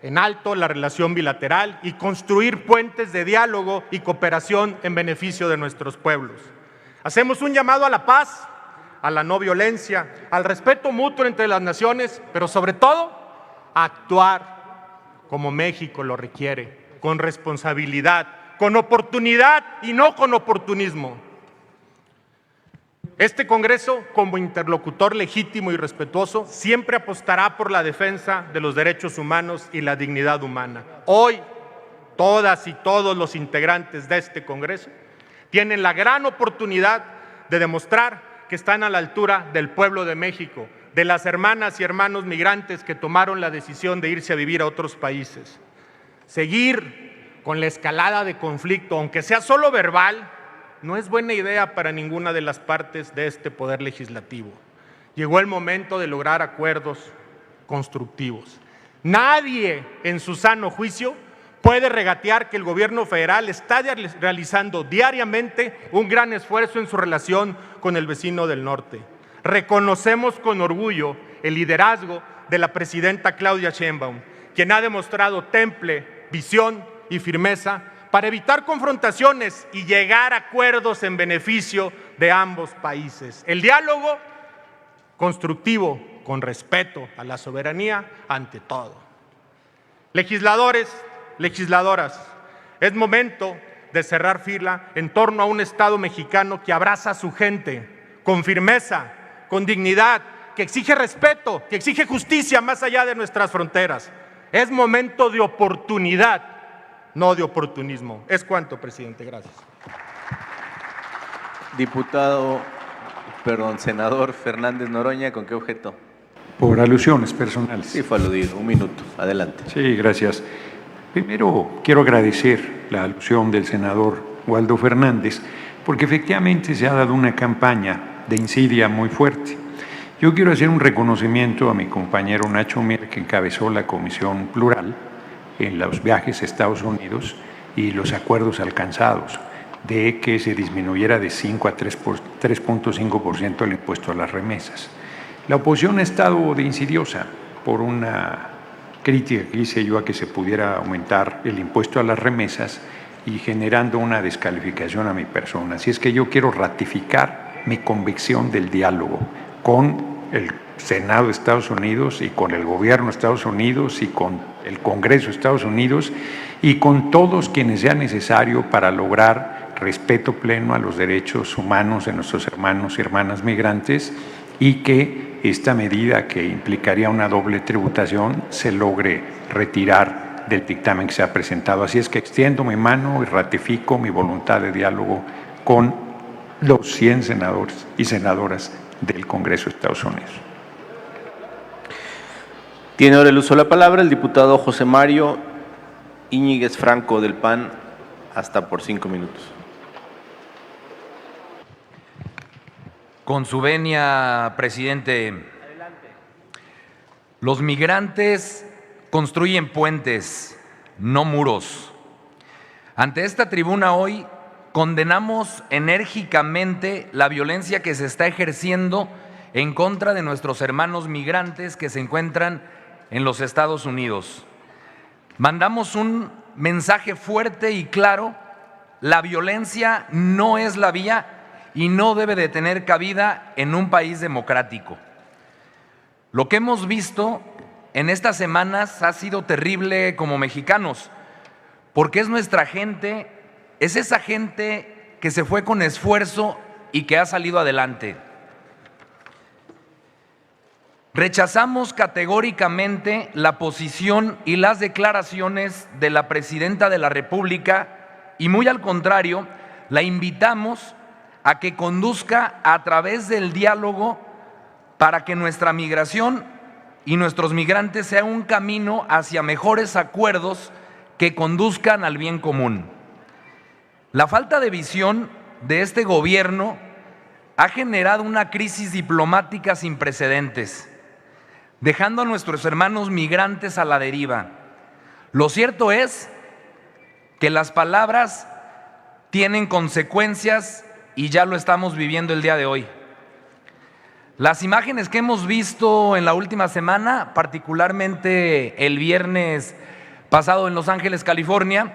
en alto la relación bilateral y construir puentes de diálogo y cooperación en beneficio de nuestros pueblos. Hacemos un llamado a la paz, a la no violencia, al respeto mutuo entre las naciones, pero sobre todo a actuar como México lo requiere, con responsabilidad, con oportunidad y no con oportunismo. Este Congreso, como interlocutor legítimo y respetuoso, siempre apostará por la defensa de los derechos humanos y la dignidad humana. Hoy, todas y todos los integrantes de este Congreso tienen la gran oportunidad de demostrar que están a la altura del pueblo de México, de las hermanas y hermanos migrantes que tomaron la decisión de irse a vivir a otros países. Seguir con la escalada de conflicto, aunque sea solo verbal, no es buena idea para ninguna de las partes de este Poder Legislativo. Llegó el momento de lograr acuerdos constructivos. Nadie en su sano juicio puede regatear que el gobierno federal está realizando diariamente un gran esfuerzo en su relación con el vecino del norte. Reconocemos con orgullo el liderazgo de la presidenta Claudia Sheinbaum, quien ha demostrado temple, visión y firmeza para evitar confrontaciones y llegar a acuerdos en beneficio de ambos países. El diálogo constructivo, con respeto a la soberanía ante todo. Legisladores, legisladoras, es momento de cerrar fila en torno a un Estado mexicano que abraza a su gente con firmeza, con dignidad, que exige respeto, que exige justicia más allá de nuestras fronteras. Es momento de oportunidad, no de oportunismo. Es cuanto, presidente. Gracias. Senador Fernández Noroña, ¿con qué objeto? Por alusiones personales. Sí, fue aludido. Un minuto. Adelante. Sí, gracias. Primero, quiero agradecer la alusión del senador Waldo Fernández, porque efectivamente se ha dado una campaña de insidia muy fuerte. Yo quiero hacer un reconocimiento a mi compañero Nacho Mier, que encabezó la Comisión Plural en los viajes a Estados Unidos y los acuerdos alcanzados de que se disminuyera de 5 a 3.5% el impuesto a las remesas. La oposición ha estado de insidiosa por una crítica que hice yo a que se pudiera aumentar el impuesto a las remesas y generando una descalificación a mi persona. Así es que yo quiero ratificar mi convicción del diálogo con el Senado de Estados Unidos y con el gobierno de Estados Unidos y con el Congreso de Estados Unidos y con todos quienes sea necesario para lograr respeto pleno a los derechos humanos de nuestros hermanos y hermanas migrantes y que esta medida que implicaría una doble tributación se logre retirar del dictamen que se ha presentado. Así es que extiendo mi mano y ratifico mi voluntad de diálogo con los 100 senadores y senadoras del Congreso de Estados Unidos. Tiene ahora el uso de la palabra el diputado José Mario Íñiguez Franco del PAN, hasta por 5 minutos. Con su venia, presidente. Los migrantes construyen puentes, no muros. Ante esta tribuna hoy condenamos enérgicamente la violencia que se está ejerciendo en contra de nuestros hermanos migrantes que se encuentran en los Estados Unidos. Mandamos un mensaje fuerte y claro: la violencia no es la vía y no debe de tener cabida en un país democrático. Lo que hemos visto en estas semanas ha sido terrible como mexicanos, porque es nuestra gente, es esa gente que se fue con esfuerzo y que ha salido adelante. Rechazamos categóricamente la posición y las declaraciones de la Presidenta de la República y, muy al contrario, la invitamos a que conduzca a través del diálogo para que nuestra migración y nuestros migrantes sea un camino hacia mejores acuerdos que conduzcan al bien común. La falta de visión de este gobierno ha generado una crisis diplomática sin precedentes, dejando a nuestros hermanos migrantes a la deriva. Lo cierto es que las palabras tienen consecuencias y ya lo estamos viviendo el día de hoy. Las imágenes que hemos visto en la última semana, particularmente el viernes pasado en Los Ángeles, California,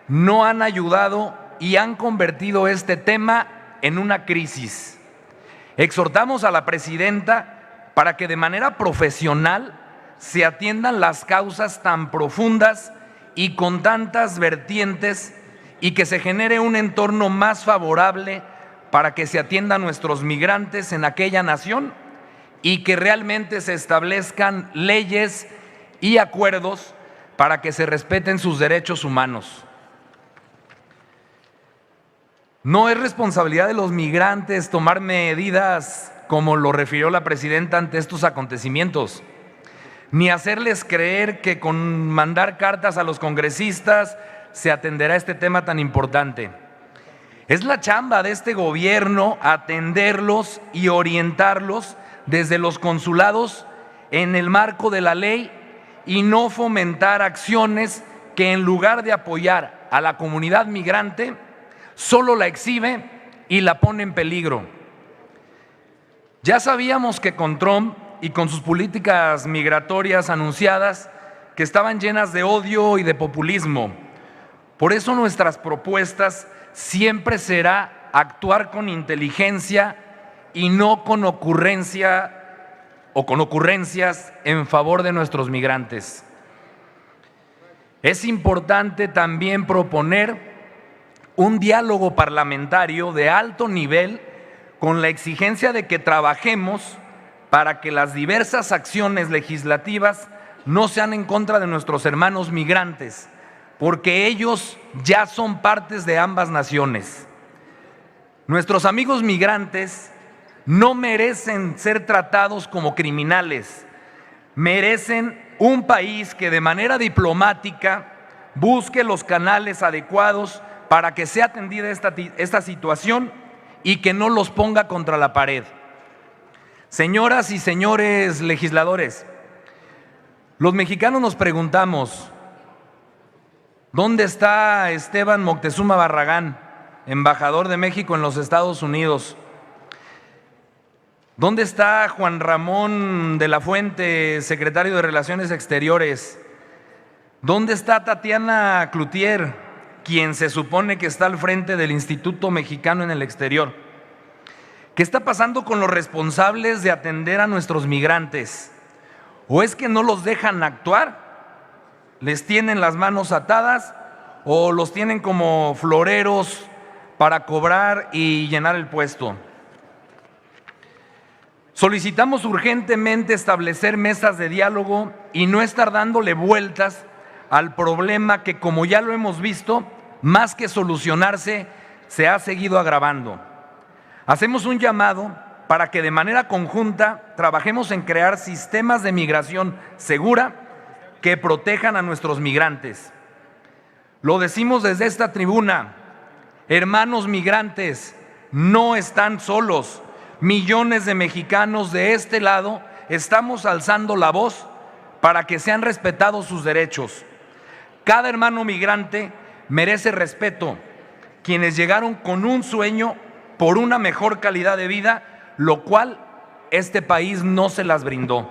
no han ayudado y han convertido este tema en una crisis. Exhortamos a la presidenta para que de manera profesional se atiendan las causas tan profundas y con tantas vertientes y que se genere un entorno más favorable para que se atiendan nuestros migrantes en aquella nación y que realmente se establezcan leyes y acuerdos para que se respeten sus derechos humanos. No es responsabilidad de los migrantes tomar medidas como lo refirió la presidenta ante estos acontecimientos, ni hacerles creer que con mandar cartas a los congresistas se atenderá este tema tan importante. Es la chamba de este gobierno atenderlos y orientarlos desde los consulados en el marco de la ley y no fomentar acciones que, en lugar de apoyar a la comunidad migrante, solo la exhibe y la pone en peligro. Ya sabíamos que con Trump y con sus políticas migratorias anunciadas, que estaban llenas de odio y de populismo. Por eso nuestras propuestas siempre será actuar con inteligencia y no con ocurrencias en favor de nuestros migrantes. Es importante también proponer un diálogo parlamentario de alto nivel con la exigencia de que trabajemos para que las diversas acciones legislativas no sean en contra de nuestros hermanos migrantes, porque ellos ya son partes de ambas naciones. Nuestros amigos migrantes no merecen ser tratados como criminales, merecen un país que de manera diplomática busque los canales adecuados para que sea atendida esta situación y que no los ponga contra la pared. Señoras y señores legisladores, los mexicanos nos preguntamos, ¿dónde está Esteban Moctezuma Barragán, embajador de México en los Estados Unidos? ¿Dónde está Juan Ramón de la Fuente, secretario de Relaciones Exteriores? ¿Dónde está Tatiana Cloutier, quien se supone que está al frente del Instituto Mexicano en el Exterior? ¿Qué está pasando con los responsables de atender a nuestros migrantes? ¿O es que no los dejan actuar? ¿Les tienen las manos atadas o los tienen como floreros para cobrar y llenar el puesto? Solicitamos urgentemente establecer mesas de diálogo y no estar dándole vueltas al problema que, como ya lo hemos visto, más que solucionarse, se ha seguido agravando. Hacemos un llamado para que de manera conjunta trabajemos en crear sistemas de migración segura que protejan a nuestros migrantes. Lo decimos desde esta tribuna, hermanos migrantes, no están solos. Millones de mexicanos de este lado estamos alzando la voz para que sean respetados sus derechos. Cada hermano migrante merece respeto. Quienes llegaron con un sueño por una mejor calidad de vida, lo cual este país no se las brindó.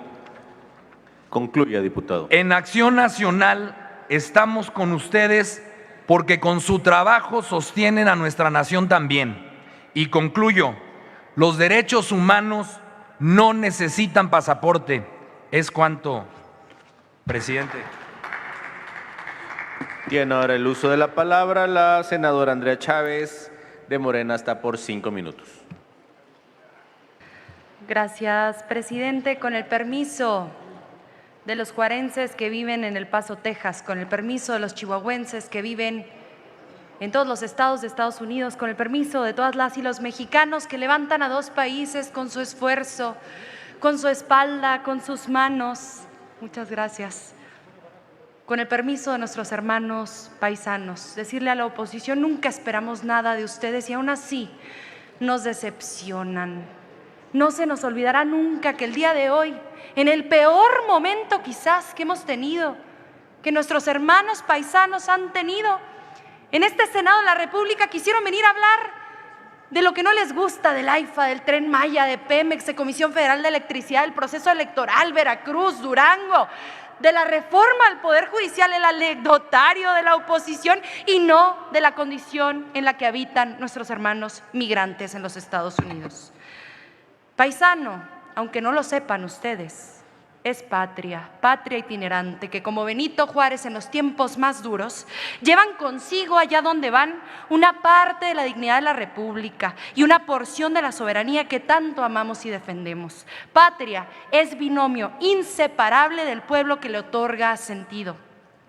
Concluya, diputado. En Acción Nacional estamos con ustedes porque con su trabajo sostienen a nuestra nación también. Y concluyo, los derechos humanos no necesitan pasaporte. Es cuanto, presidente. Tiene ahora el uso de la palabra la senadora Andrea Chávez, de Morena, hasta por 5 minutos. Gracias, presidente. Con el permiso de los juarenses que viven en El Paso, Texas, con el permiso de los chihuahuenses que viven en todos los estados de Estados Unidos, con el permiso de todas las y los mexicanos que levantan a dos países con su esfuerzo, con su espalda, con sus manos. Muchas gracias. Con el permiso de nuestros hermanos paisanos, decirle a la oposición, nunca esperamos nada de ustedes y aún así nos decepcionan. No se nos olvidará nunca que el día de hoy, en el peor momento quizás que hemos tenido, que nuestros hermanos paisanos han tenido, en este Senado de la República quisieron venir a hablar de lo que no les gusta del AIFA, del Tren Maya, de Pemex, de Comisión Federal de Electricidad, del proceso electoral, Veracruz, Durango, de la reforma al Poder Judicial, el anecdotario de la oposición y no de la condición en la que habitan nuestros hermanos migrantes en los Estados Unidos. Paisano, aunque no lo sepan ustedes, es patria, patria itinerante, que como Benito Juárez en los tiempos más duros, llevan consigo allá donde van una parte de la dignidad de la República y una porción de la soberanía que tanto amamos y defendemos. Patria es binomio inseparable del pueblo que le otorga sentido.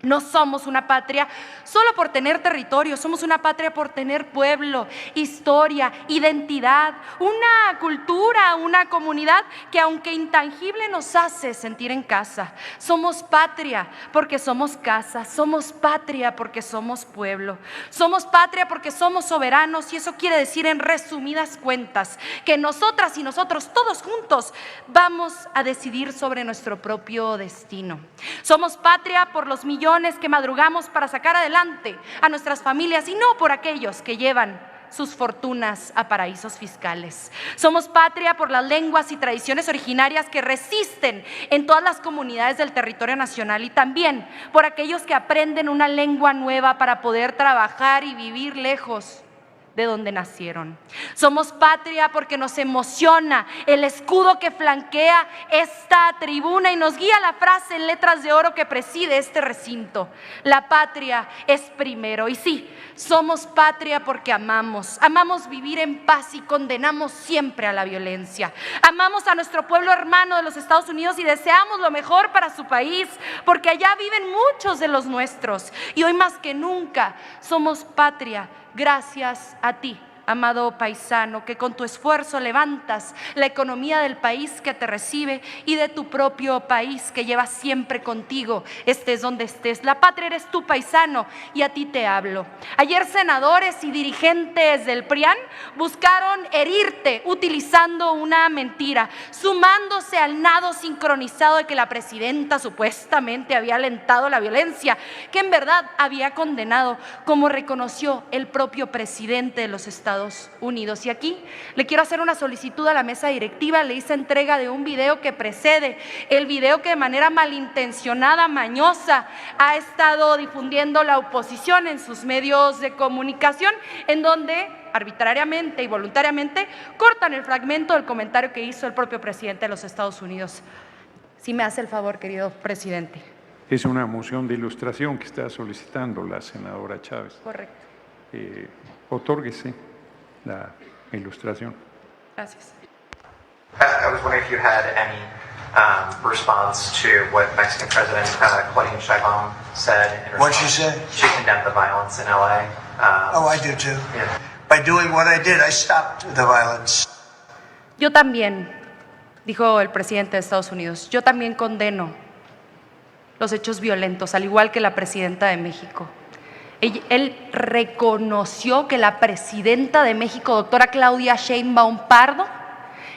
No somos una patria solo por tener territorio, somos una patria por tener pueblo, historia, identidad, una cultura, una comunidad que aunque intangible nos hace sentir en casa. Somos patria porque somos casa, somos patria porque somos pueblo, somos patria porque somos soberanos y eso quiere decir en resumidas cuentas que nosotras y nosotros todos juntos vamos a decidir sobre nuestro propio destino. Somos patria por los millones que madrugamos para sacar adelante a nuestras familias y no por aquellos que llevan sus fortunas a paraísos fiscales. Somos patria por las lenguas y tradiciones originarias que resisten en todas las comunidades del territorio nacional y también por aquellos que aprenden una lengua nueva para poder trabajar y vivir lejos de donde nacieron. Somos patria porque nos emociona el escudo que flanquea esta tribuna y nos guía la frase en letras de oro que preside este recinto. La patria es primero. Y sí, somos patria porque amamos vivir en paz y condenamos siempre a la violencia. Amamos a nuestro pueblo hermano de los Estados Unidos y deseamos lo mejor para su país porque allá viven muchos de los nuestros y hoy más que nunca somos patria gracias a ti, amado paisano, que con tu esfuerzo levantas la economía del país que te recibe y de tu propio país que llevas siempre contigo, estés donde estés. La patria eres tú, paisano, y a ti te hablo. Ayer senadores y dirigentes del PRIAN buscaron herirte utilizando una mentira, sumándose al nado sincronizado de que la presidenta supuestamente había alentado la violencia, que en verdad había condenado, como reconoció el propio presidente de los Estados Unidos. Y aquí le quiero hacer una solicitud a la mesa directiva. Le hice entrega de un video que precede el video que de manera malintencionada, mañosa, ha estado difundiendo la oposición en sus medios de comunicación, en donde arbitrariamente y voluntariamente cortan el fragmento del comentario que hizo el propio presidente de los Estados Unidos. Si me hace el favor, querido presidente. Es una moción de ilustración que está solicitando la senadora Chávez. Correcto. Otórguese la ilustración. Gracias. I was wondering if you had any response to what Mexican President Claudia Sheinbaum said. What'd she say? She condemned the violence in LA. Oh, I do too. Yeah. By doing what I did, I stopped the violence. Yo también, dijo el presidente de Estados Unidos, yo también condeno los hechos violentos, al igual que la presidenta de México. Él reconoció que la presidenta de México, doctora Claudia Sheinbaum Pardo,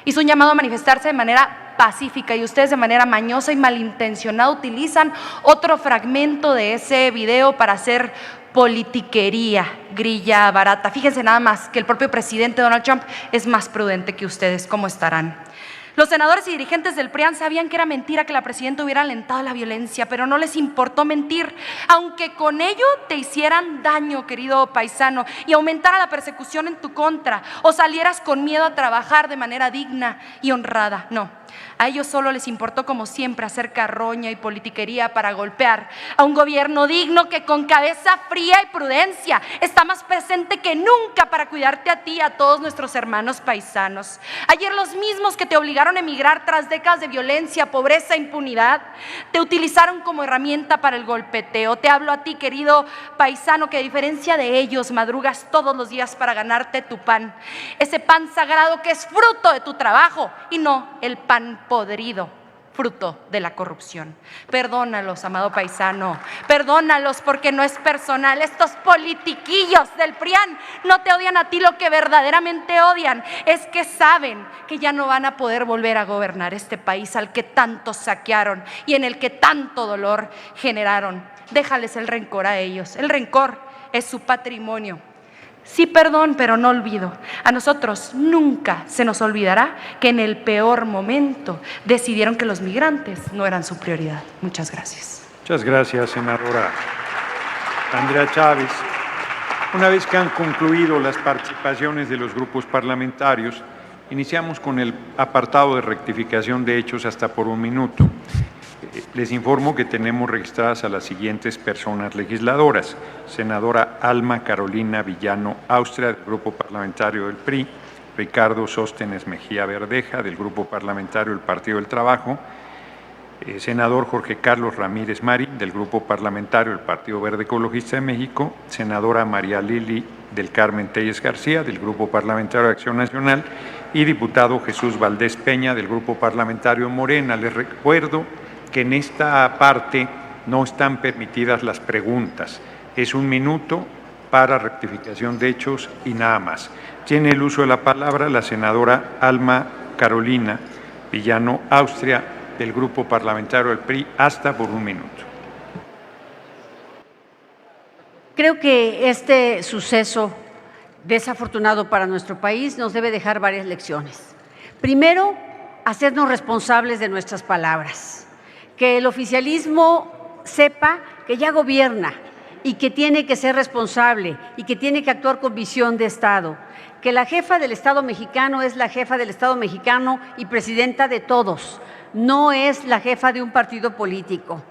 hizo un llamado a manifestarse de manera pacífica, y ustedes de manera mañosa y malintencionada utilizan otro fragmento de ese video para hacer politiquería, grilla barata. Fíjense nada más que el propio presidente Donald Trump es más prudente que ustedes. ¿Cómo estarán? Los senadores y dirigentes del PRIAN sabían que era mentira que la presidenta hubiera alentado la violencia, pero no les importó mentir, aunque con ello te hicieran daño, querido paisano, y aumentara la persecución en tu contra, o salieras con miedo a trabajar de manera digna y honrada. No, a ellos solo les importó, como siempre, hacer carroña y politiquería para golpear a un gobierno digno que con cabeza fría y prudencia está más presente que nunca para cuidarte a ti y a todos nuestros hermanos paisanos. Ayer los mismos que te obligaron a emigrar tras décadas de violencia, pobreza e impunidad, te utilizaron como herramienta para el golpeteo. Te hablo a ti, querido paisano, que a diferencia de ellos madrugas todos los días para ganarte tu pan, ese pan sagrado que es fruto de tu trabajo y no el pan podrido, fruto de la corrupción. Perdónalos, amado paisano, perdónalos, porque no es personal. Estos politiquillos del PRIAN no te odian a ti, lo que verdaderamente odian es que saben que ya no van a poder volver a gobernar este país al que tanto saquearon y en el que tanto dolor generaron. Déjales el rencor a ellos. El rencor es su patrimonio. Sí, perdón, pero no olvido. A nosotros nunca se nos olvidará que en el peor momento decidieron que los migrantes no eran su prioridad. Muchas gracias. Muchas gracias, senadora Andrea Chávez. Una vez que han concluido las participaciones de los grupos parlamentarios, iniciamos con el apartado de rectificación de hechos hasta por 1 minuto. Les informo que tenemos registradas a las siguientes personas legisladoras: senadora Alma Carolina Villano Austria, del Grupo Parlamentario del PRI; Ricardo Sóstenes Mejía Verdeja, del Grupo Parlamentario del Partido del Trabajo; senador Jorge Carlos Ramírez Marín, del Grupo Parlamentario del Partido Verde Ecologista de México; senadora María Lili del Carmen Telles García, del Grupo Parlamentario de Acción Nacional; y diputado Jesús Valdés Peña, del Grupo Parlamentario Morena. Les recuerdo que en esta parte no están permitidas las preguntas. Es 1 minuto para rectificación de hechos y nada más. Tiene el uso de la palabra la senadora Alma Carolina Villano Austria, del Grupo Parlamentario del PRI, hasta por 1 minuto. Creo que este suceso desafortunado para nuestro país nos debe dejar varias lecciones. Primero, hacernos responsables de nuestras palabras. Que el oficialismo sepa que ya gobierna y que tiene que ser responsable y que tiene que actuar con visión de Estado. Que la jefa del Estado mexicano es la jefa del Estado mexicano y presidenta de todos, no es la jefa de un partido político.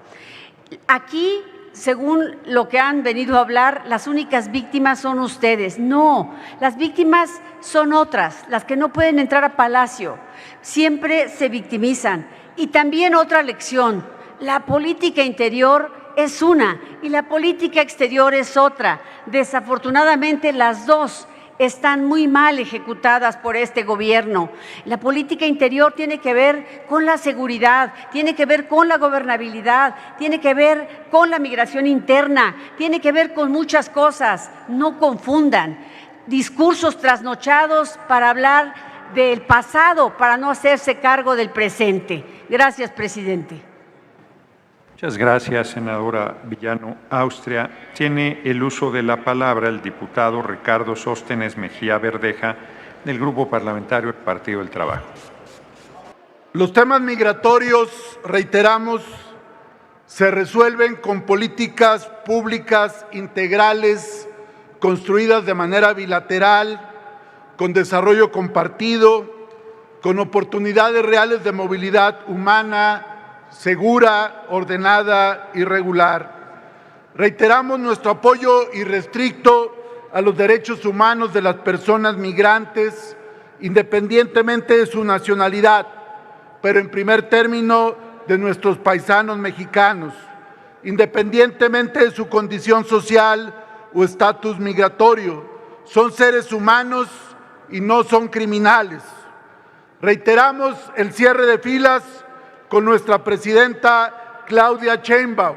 Aquí, según lo que han venido a hablar, las únicas víctimas son ustedes. No, las víctimas son otras, las que no pueden entrar a Palacio. Siempre se victimizan. Y también otra lección: la política interior es una y la política exterior es otra. Desafortunadamente las dos están muy mal ejecutadas por este gobierno. La política interior tiene que ver con la seguridad, tiene que ver con la gobernabilidad, tiene que ver con la migración interna, tiene que ver con muchas cosas. No confundan discursos trasnochados para hablar del pasado, para no hacerse cargo del presente. Gracias, presidente. Muchas gracias, senadora Villano Austria. Tiene el uso de la palabra el diputado Ricardo Sóstenes Mejía Verdeja, del Grupo Parlamentario del Partido del Trabajo. Los temas migratorios, reiteramos, se resuelven con políticas públicas integrales, construidas de manera bilateral, con desarrollo compartido, con oportunidades reales de movilidad humana, segura, ordenada y regular. Reiteramos nuestro apoyo irrestricto a los derechos humanos de las personas migrantes, independientemente de su nacionalidad, pero en primer término de nuestros paisanos mexicanos, independientemente de su condición social o estatus migratorio. Son seres humanos y no son criminales. Reiteramos el cierre de filas con nuestra presidenta Claudia Sheinbaum.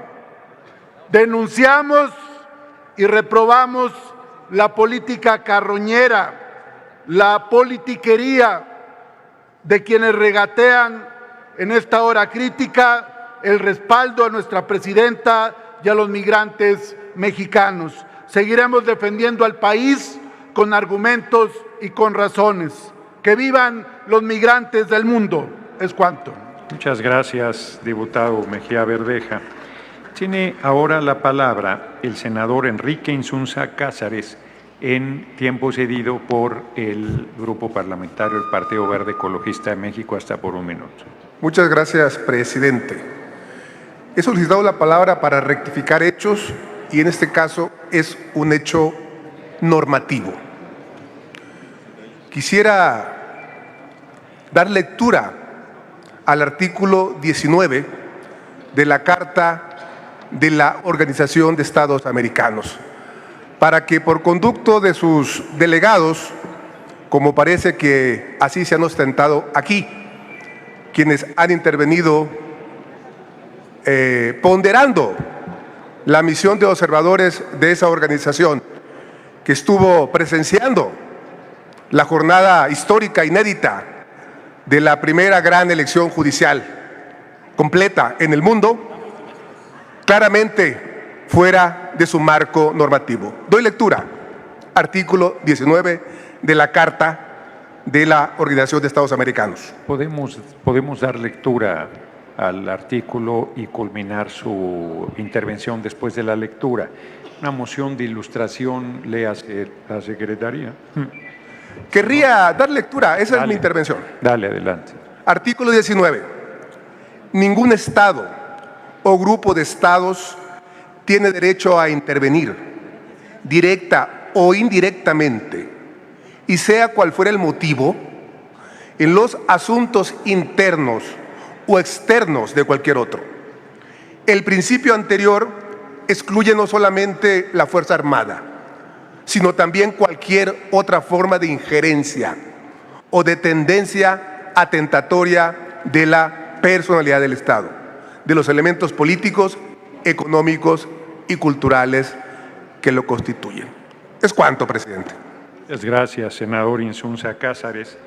Denunciamos y reprobamos la política carroñera, la politiquería de quienes regatean en esta hora crítica el respaldo a nuestra presidenta y a los migrantes mexicanos. Seguiremos defendiendo al país con argumentos y con razones. Que vivan los migrantes del mundo. Es cuanto. Muchas gracias, diputado Mejía Verdeja. Tiene ahora la palabra el senador Enrique Insunza Cázares, en tiempo cedido por el Grupo Parlamentario del Partido Verde Ecologista de México, hasta por 1 minuto. Muchas gracias, presidente. He solicitado la palabra para rectificar hechos y en este caso es un hecho normativo. Quisiera dar lectura al artículo 19 de la Carta de la Organización de Estados Americanos, para que por conducto de sus delegados, como parece que así se han ostentado aquí, quienes han intervenido ponderando la misión de observadores de esa organización, que estuvo presenciando la jornada histórica inédita de la primera gran elección judicial completa en el mundo, claramente fuera de su marco normativo. Doy lectura, artículo 19 de la Carta de la Organización de Estados Americanos. ¿Podemos dar lectura al artículo y culminar su intervención después de la lectura? Una moción de ilustración, léase la Secretaría. Querría dar lectura, esa es mi intervención. Dale, adelante. Artículo 19. Ningún Estado o grupo de Estados tiene derecho a intervenir, directa o indirectamente, y sea cual fuera el motivo, en los asuntos internos o externos de cualquier otro. El principio anterior excluye no solamente la Fuerza Armada, sino también cualquier otra forma de injerencia o de tendencia atentatoria de la personalidad del Estado, de los elementos políticos, económicos y culturales que lo constituyen. Es cuanto, presidente. Muchas gracias, senador Insunza Cázares.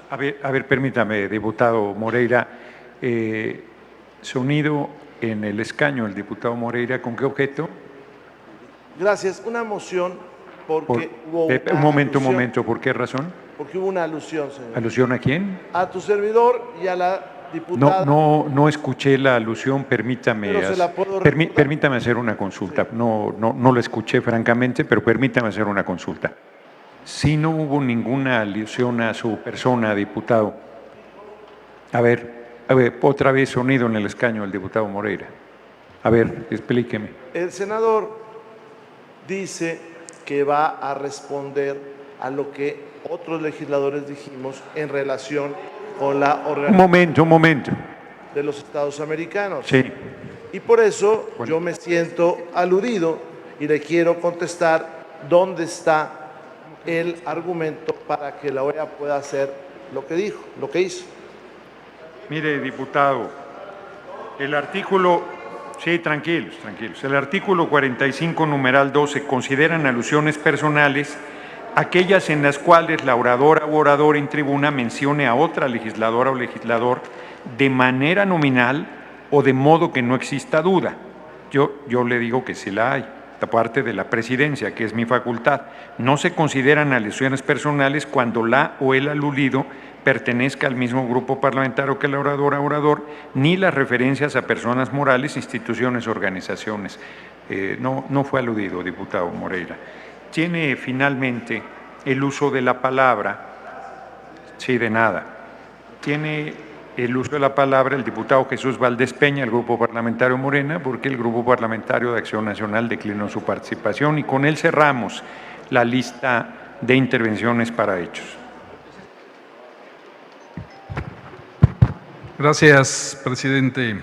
A ver, permítame, diputado Moreira. Sonido en el escaño, el diputado Moreira, ¿con qué objeto? Gracias. Una moción porque hubo una un momento, alusión, ¿por qué razón? Porque hubo una alusión, señor. ¿Alusión a quién? A tu servidor y a la diputada. No escuché la alusión, permítame. Pero se la puedo permítame hacer una consulta. Sí. No la escuché francamente, pero permítame hacer una consulta. Si no hubo ninguna alusión a su persona, diputado. A ver, otra vez sonido en el escaño del diputado Moreira. A ver, explíqueme. El senador dice que va a responder a lo que otros legisladores dijimos en relación con la organización Un momento. de los Estados Americanos. Sí. Y por eso yo me siento aludido y le quiero contestar dónde está el argumento para que la OEA pueda hacer lo que dijo, lo que hizo. Mire, diputado, el artículo, sí, tranquilos, el artículo 45, numeral 12, consideran alusiones personales aquellas en las cuales la oradora o orador en tribuna mencione a otra legisladora o legislador de manera nominal o de modo que no exista duda. Yo le digo que sí la hay, de parte de la presidencia, que es mi facultad. No se consideran alusiones personales cuando la o el aludido pertenezca al mismo grupo parlamentario que la oradora o orador, ni las referencias a personas morales, instituciones, organizaciones. No fue aludido, diputado Moreira. Tiene finalmente el uso de la palabra, sí, de nada. Tiene el uso de la palabra el diputado Jesús Valdés Peña, el Grupo Parlamentario Morena, porque el Grupo Parlamentario de Acción Nacional declinó su participación y con él cerramos la lista de intervenciones para hechos. Gracias, presidente.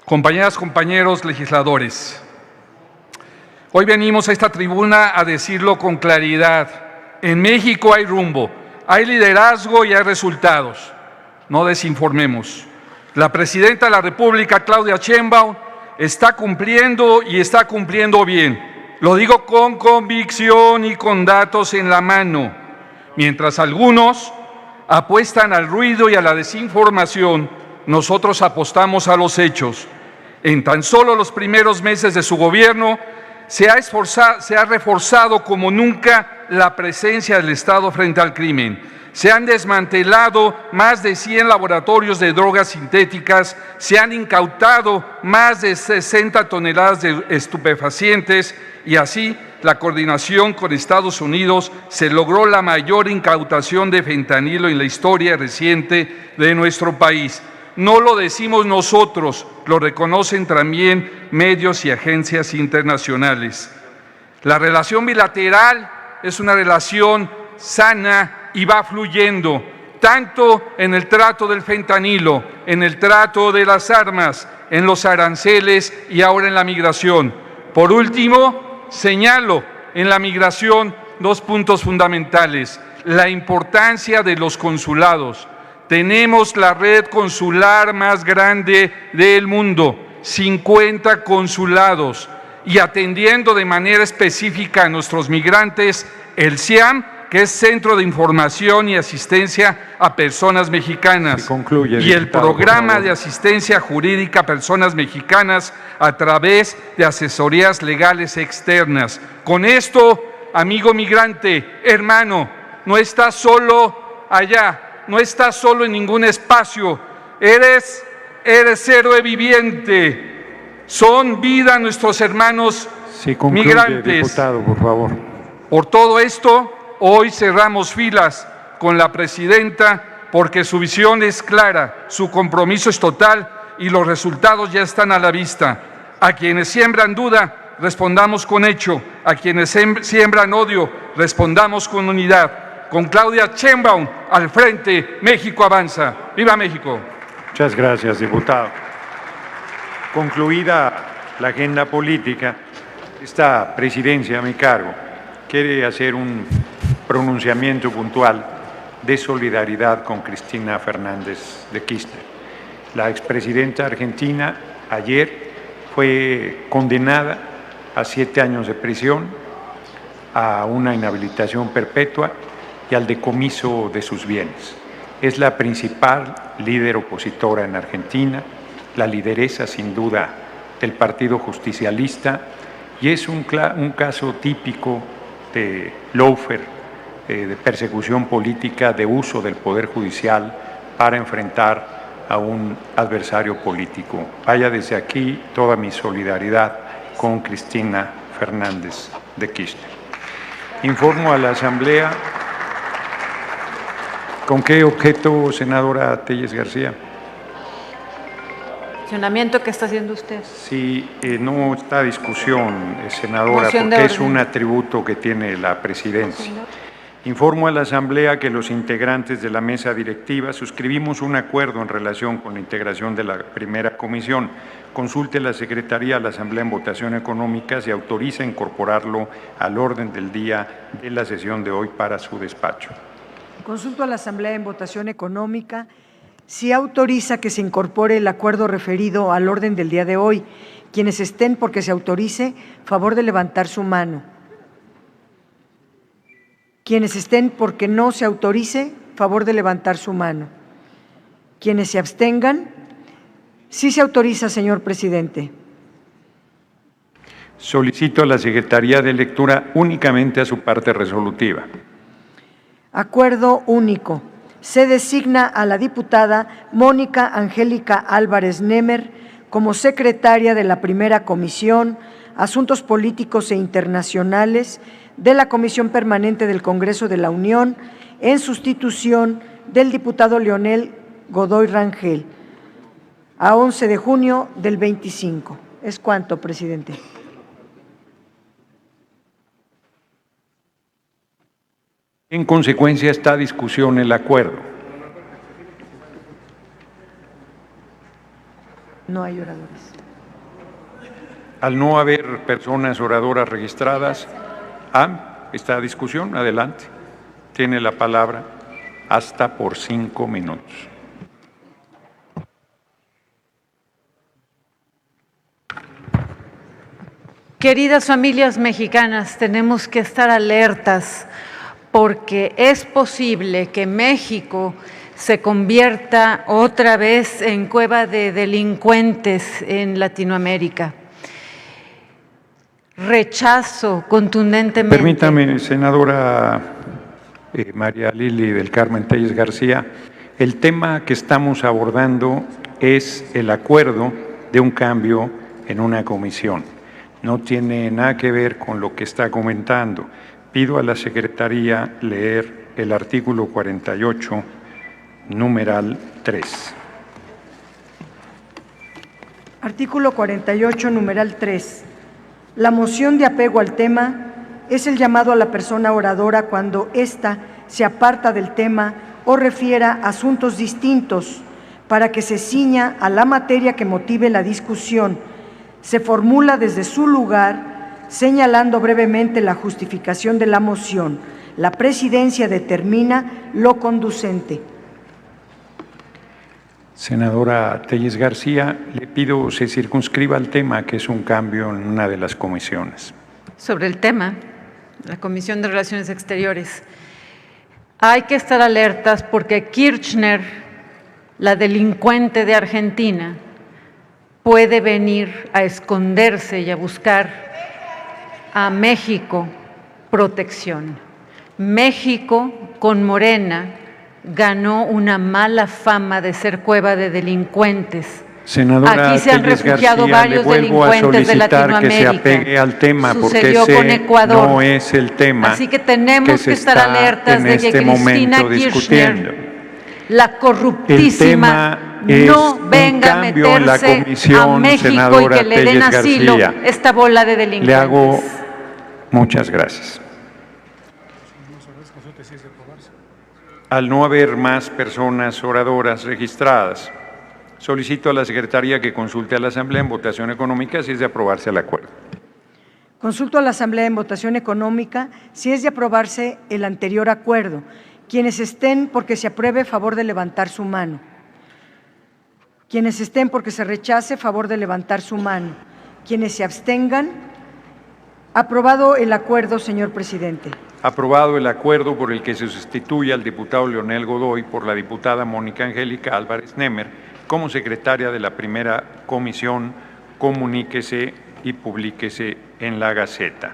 Compañeras, compañeros legisladores, hoy venimos a esta tribuna a decirlo con claridad. En México hay rumbo, hay liderazgo y hay resultados. No desinformemos. La presidenta de la República, Claudia Sheinbaum, está cumpliendo y está cumpliendo bien. Lo digo con convicción y con datos en la mano. Mientras algunos apuestan al ruido y a la desinformación, nosotros apostamos a los hechos. En tan solo los primeros meses de su gobierno, se ha reforzado como nunca la presencia del Estado frente al crimen. Se han desmantelado más de 100 laboratorios de drogas sintéticas, se han incautado más de 60 toneladas de estupefacientes y así la coordinación con Estados Unidos se logró la mayor incautación de fentanilo en la historia reciente de nuestro país. No lo decimos nosotros, lo reconocen también medios y agencias internacionales. La relación bilateral es una relación sana y va fluyendo, tanto en el trato del fentanilo, en el trato de las armas, en los aranceles y ahora en la migración. Por último, señalo en la migración 2 puntos fundamentales: la importancia de los consulados. Tenemos la red consular más grande del mundo, 50 consulados, y atendiendo de manera específica a nuestros migrantes, el CIAM, que es Centro de Información y Asistencia a Personas Mexicanas, y el Programa de Asistencia Jurídica a Personas Mexicanas a través de asesorías legales externas. Con esto, amigo migrante, hermano, no estás solo allá, no estás solo en ningún espacio, eres héroe viviente, son vida nuestros hermanos migrantes. Diputado, por favor. Por todo esto, hoy cerramos filas con la presidenta porque su visión es clara, su compromiso es total y los resultados ya están a la vista. A quienes siembran duda, respondamos con hecho. A quienes siembran odio, respondamos con unidad. Con Claudia Sheinbaum al frente, México avanza. ¡Viva México! Muchas gracias, diputado. Concluida la agenda política, esta presidencia a mi cargo quiere hacer un pronunciamiento puntual de solidaridad con Cristina Fernández de Kirchner. La expresidenta argentina ayer fue condenada a 7 años de prisión, a una inhabilitación perpetua y al decomiso de sus bienes. Es la principal líder opositora en Argentina, la lideresa sin duda del Partido Justicialista, y es un caso típico de lawfare, de persecución política, de uso del Poder Judicial para enfrentar a un adversario político. Vaya desde aquí toda mi solidaridad con Cristina Fernández de Kirchner. Informo a la Asamblea. ¿Con qué objeto, senadora Telles García? ¿Funcionamiento que está haciendo usted? Sí, no está discusión, senadora, porque es un atributo que tiene la presidencia. Informo a la Asamblea que los integrantes de la mesa directiva suscribimos un acuerdo en relación con la integración de la primera comisión. Consulte la Secretaría a la Asamblea en votación económica si autoriza incorporarlo al orden del día de la sesión de hoy para su despacho. Consulto a la Asamblea en votación económica si autoriza que se incorpore el acuerdo referido al orden del día de hoy. Quienes estén porque se autorice, favor de levantar su mano. Quienes estén porque no se autorice, favor de levantar su mano. Quienes se abstengan, sí se autoriza, señor presidente. Solicito a la Secretaría de lectura únicamente a su parte resolutiva. Acuerdo único. Se designa a la diputada Mónica Angélica Álvarez Nemer como secretaria de la Primera Comisión, Asuntos Políticos e Internacionales de la Comisión Permanente del Congreso de la Unión, en sustitución del diputado Leonel Godoy Rangel, a 11 de junio del 25. ¿Es cuánto, presidente? En consecuencia, está a discusión el acuerdo. No hay oradores. Al no haber personas oradoras registradas, está a discusión. Adelante. Tiene la palabra hasta por 5 minutos. Queridas familias mexicanas, tenemos que estar alertas porque es posible que México se convierta otra vez en cueva de delincuentes en Latinoamérica. Rechazo contundentemente. Permítame, senadora María Lili del Carmen Telles García, el tema que estamos abordando es el acuerdo de un cambio en una comisión. No tiene nada que ver con lo que está comentando. Pido a la Secretaría leer el artículo 48, numeral 3. Artículo 48, numeral 3. La moción de apego al tema es el llamado a la persona oradora cuando ésta se aparta del tema o refiera asuntos distintos para que se ciña a la materia que motive la discusión. Se formula desde su lugar señalando brevemente la justificación de la moción. La presidencia determina lo conducente. Senadora Telles García, le pido se circunscriba al tema, que es un cambio en una de las comisiones. Sobre el tema, la Comisión de Relaciones Exteriores, hay que estar alertas porque Kirchner, la delincuente de Argentina, puede venir a esconderse y a buscar a México protección. México, con Morena, ganó una mala fama de ser cueva de delincuentes. Senadora Aquí se han Telles refugiado García, varios le vuelvo a delincuentes de solicitar Latinoamérica. que se apegue al tema, Sucedió porque con ese Ecuador. no es el tema. Así que tenemos que estar está alertas en de que este Cristina momento discutiendo. Kirchner, la corruptísima, El tema no es un venga a cambio en la meterse a comisión, México y senadora que le den Telles asilo García. esta bola de delincuentes. Le hago muchas gracias. Al no haber más personas oradoras registradas, solicito a la Secretaría que consulte a la Asamblea en votación económica si es de aprobarse el acuerdo. Consulto a la Asamblea en votación económica si es de aprobarse el anterior acuerdo. Quienes estén porque se apruebe, favor de levantar su mano. Quienes estén porque se rechace, favor de levantar su mano. Quienes se abstengan, aprobado el acuerdo, señor presidente. Aprobado el acuerdo por el que se sustituye al diputado Leonel Godoy por la diputada Mónica Angélica Álvarez Nemer como secretaria de la primera comisión, comuníquese y publíquese en la Gaceta.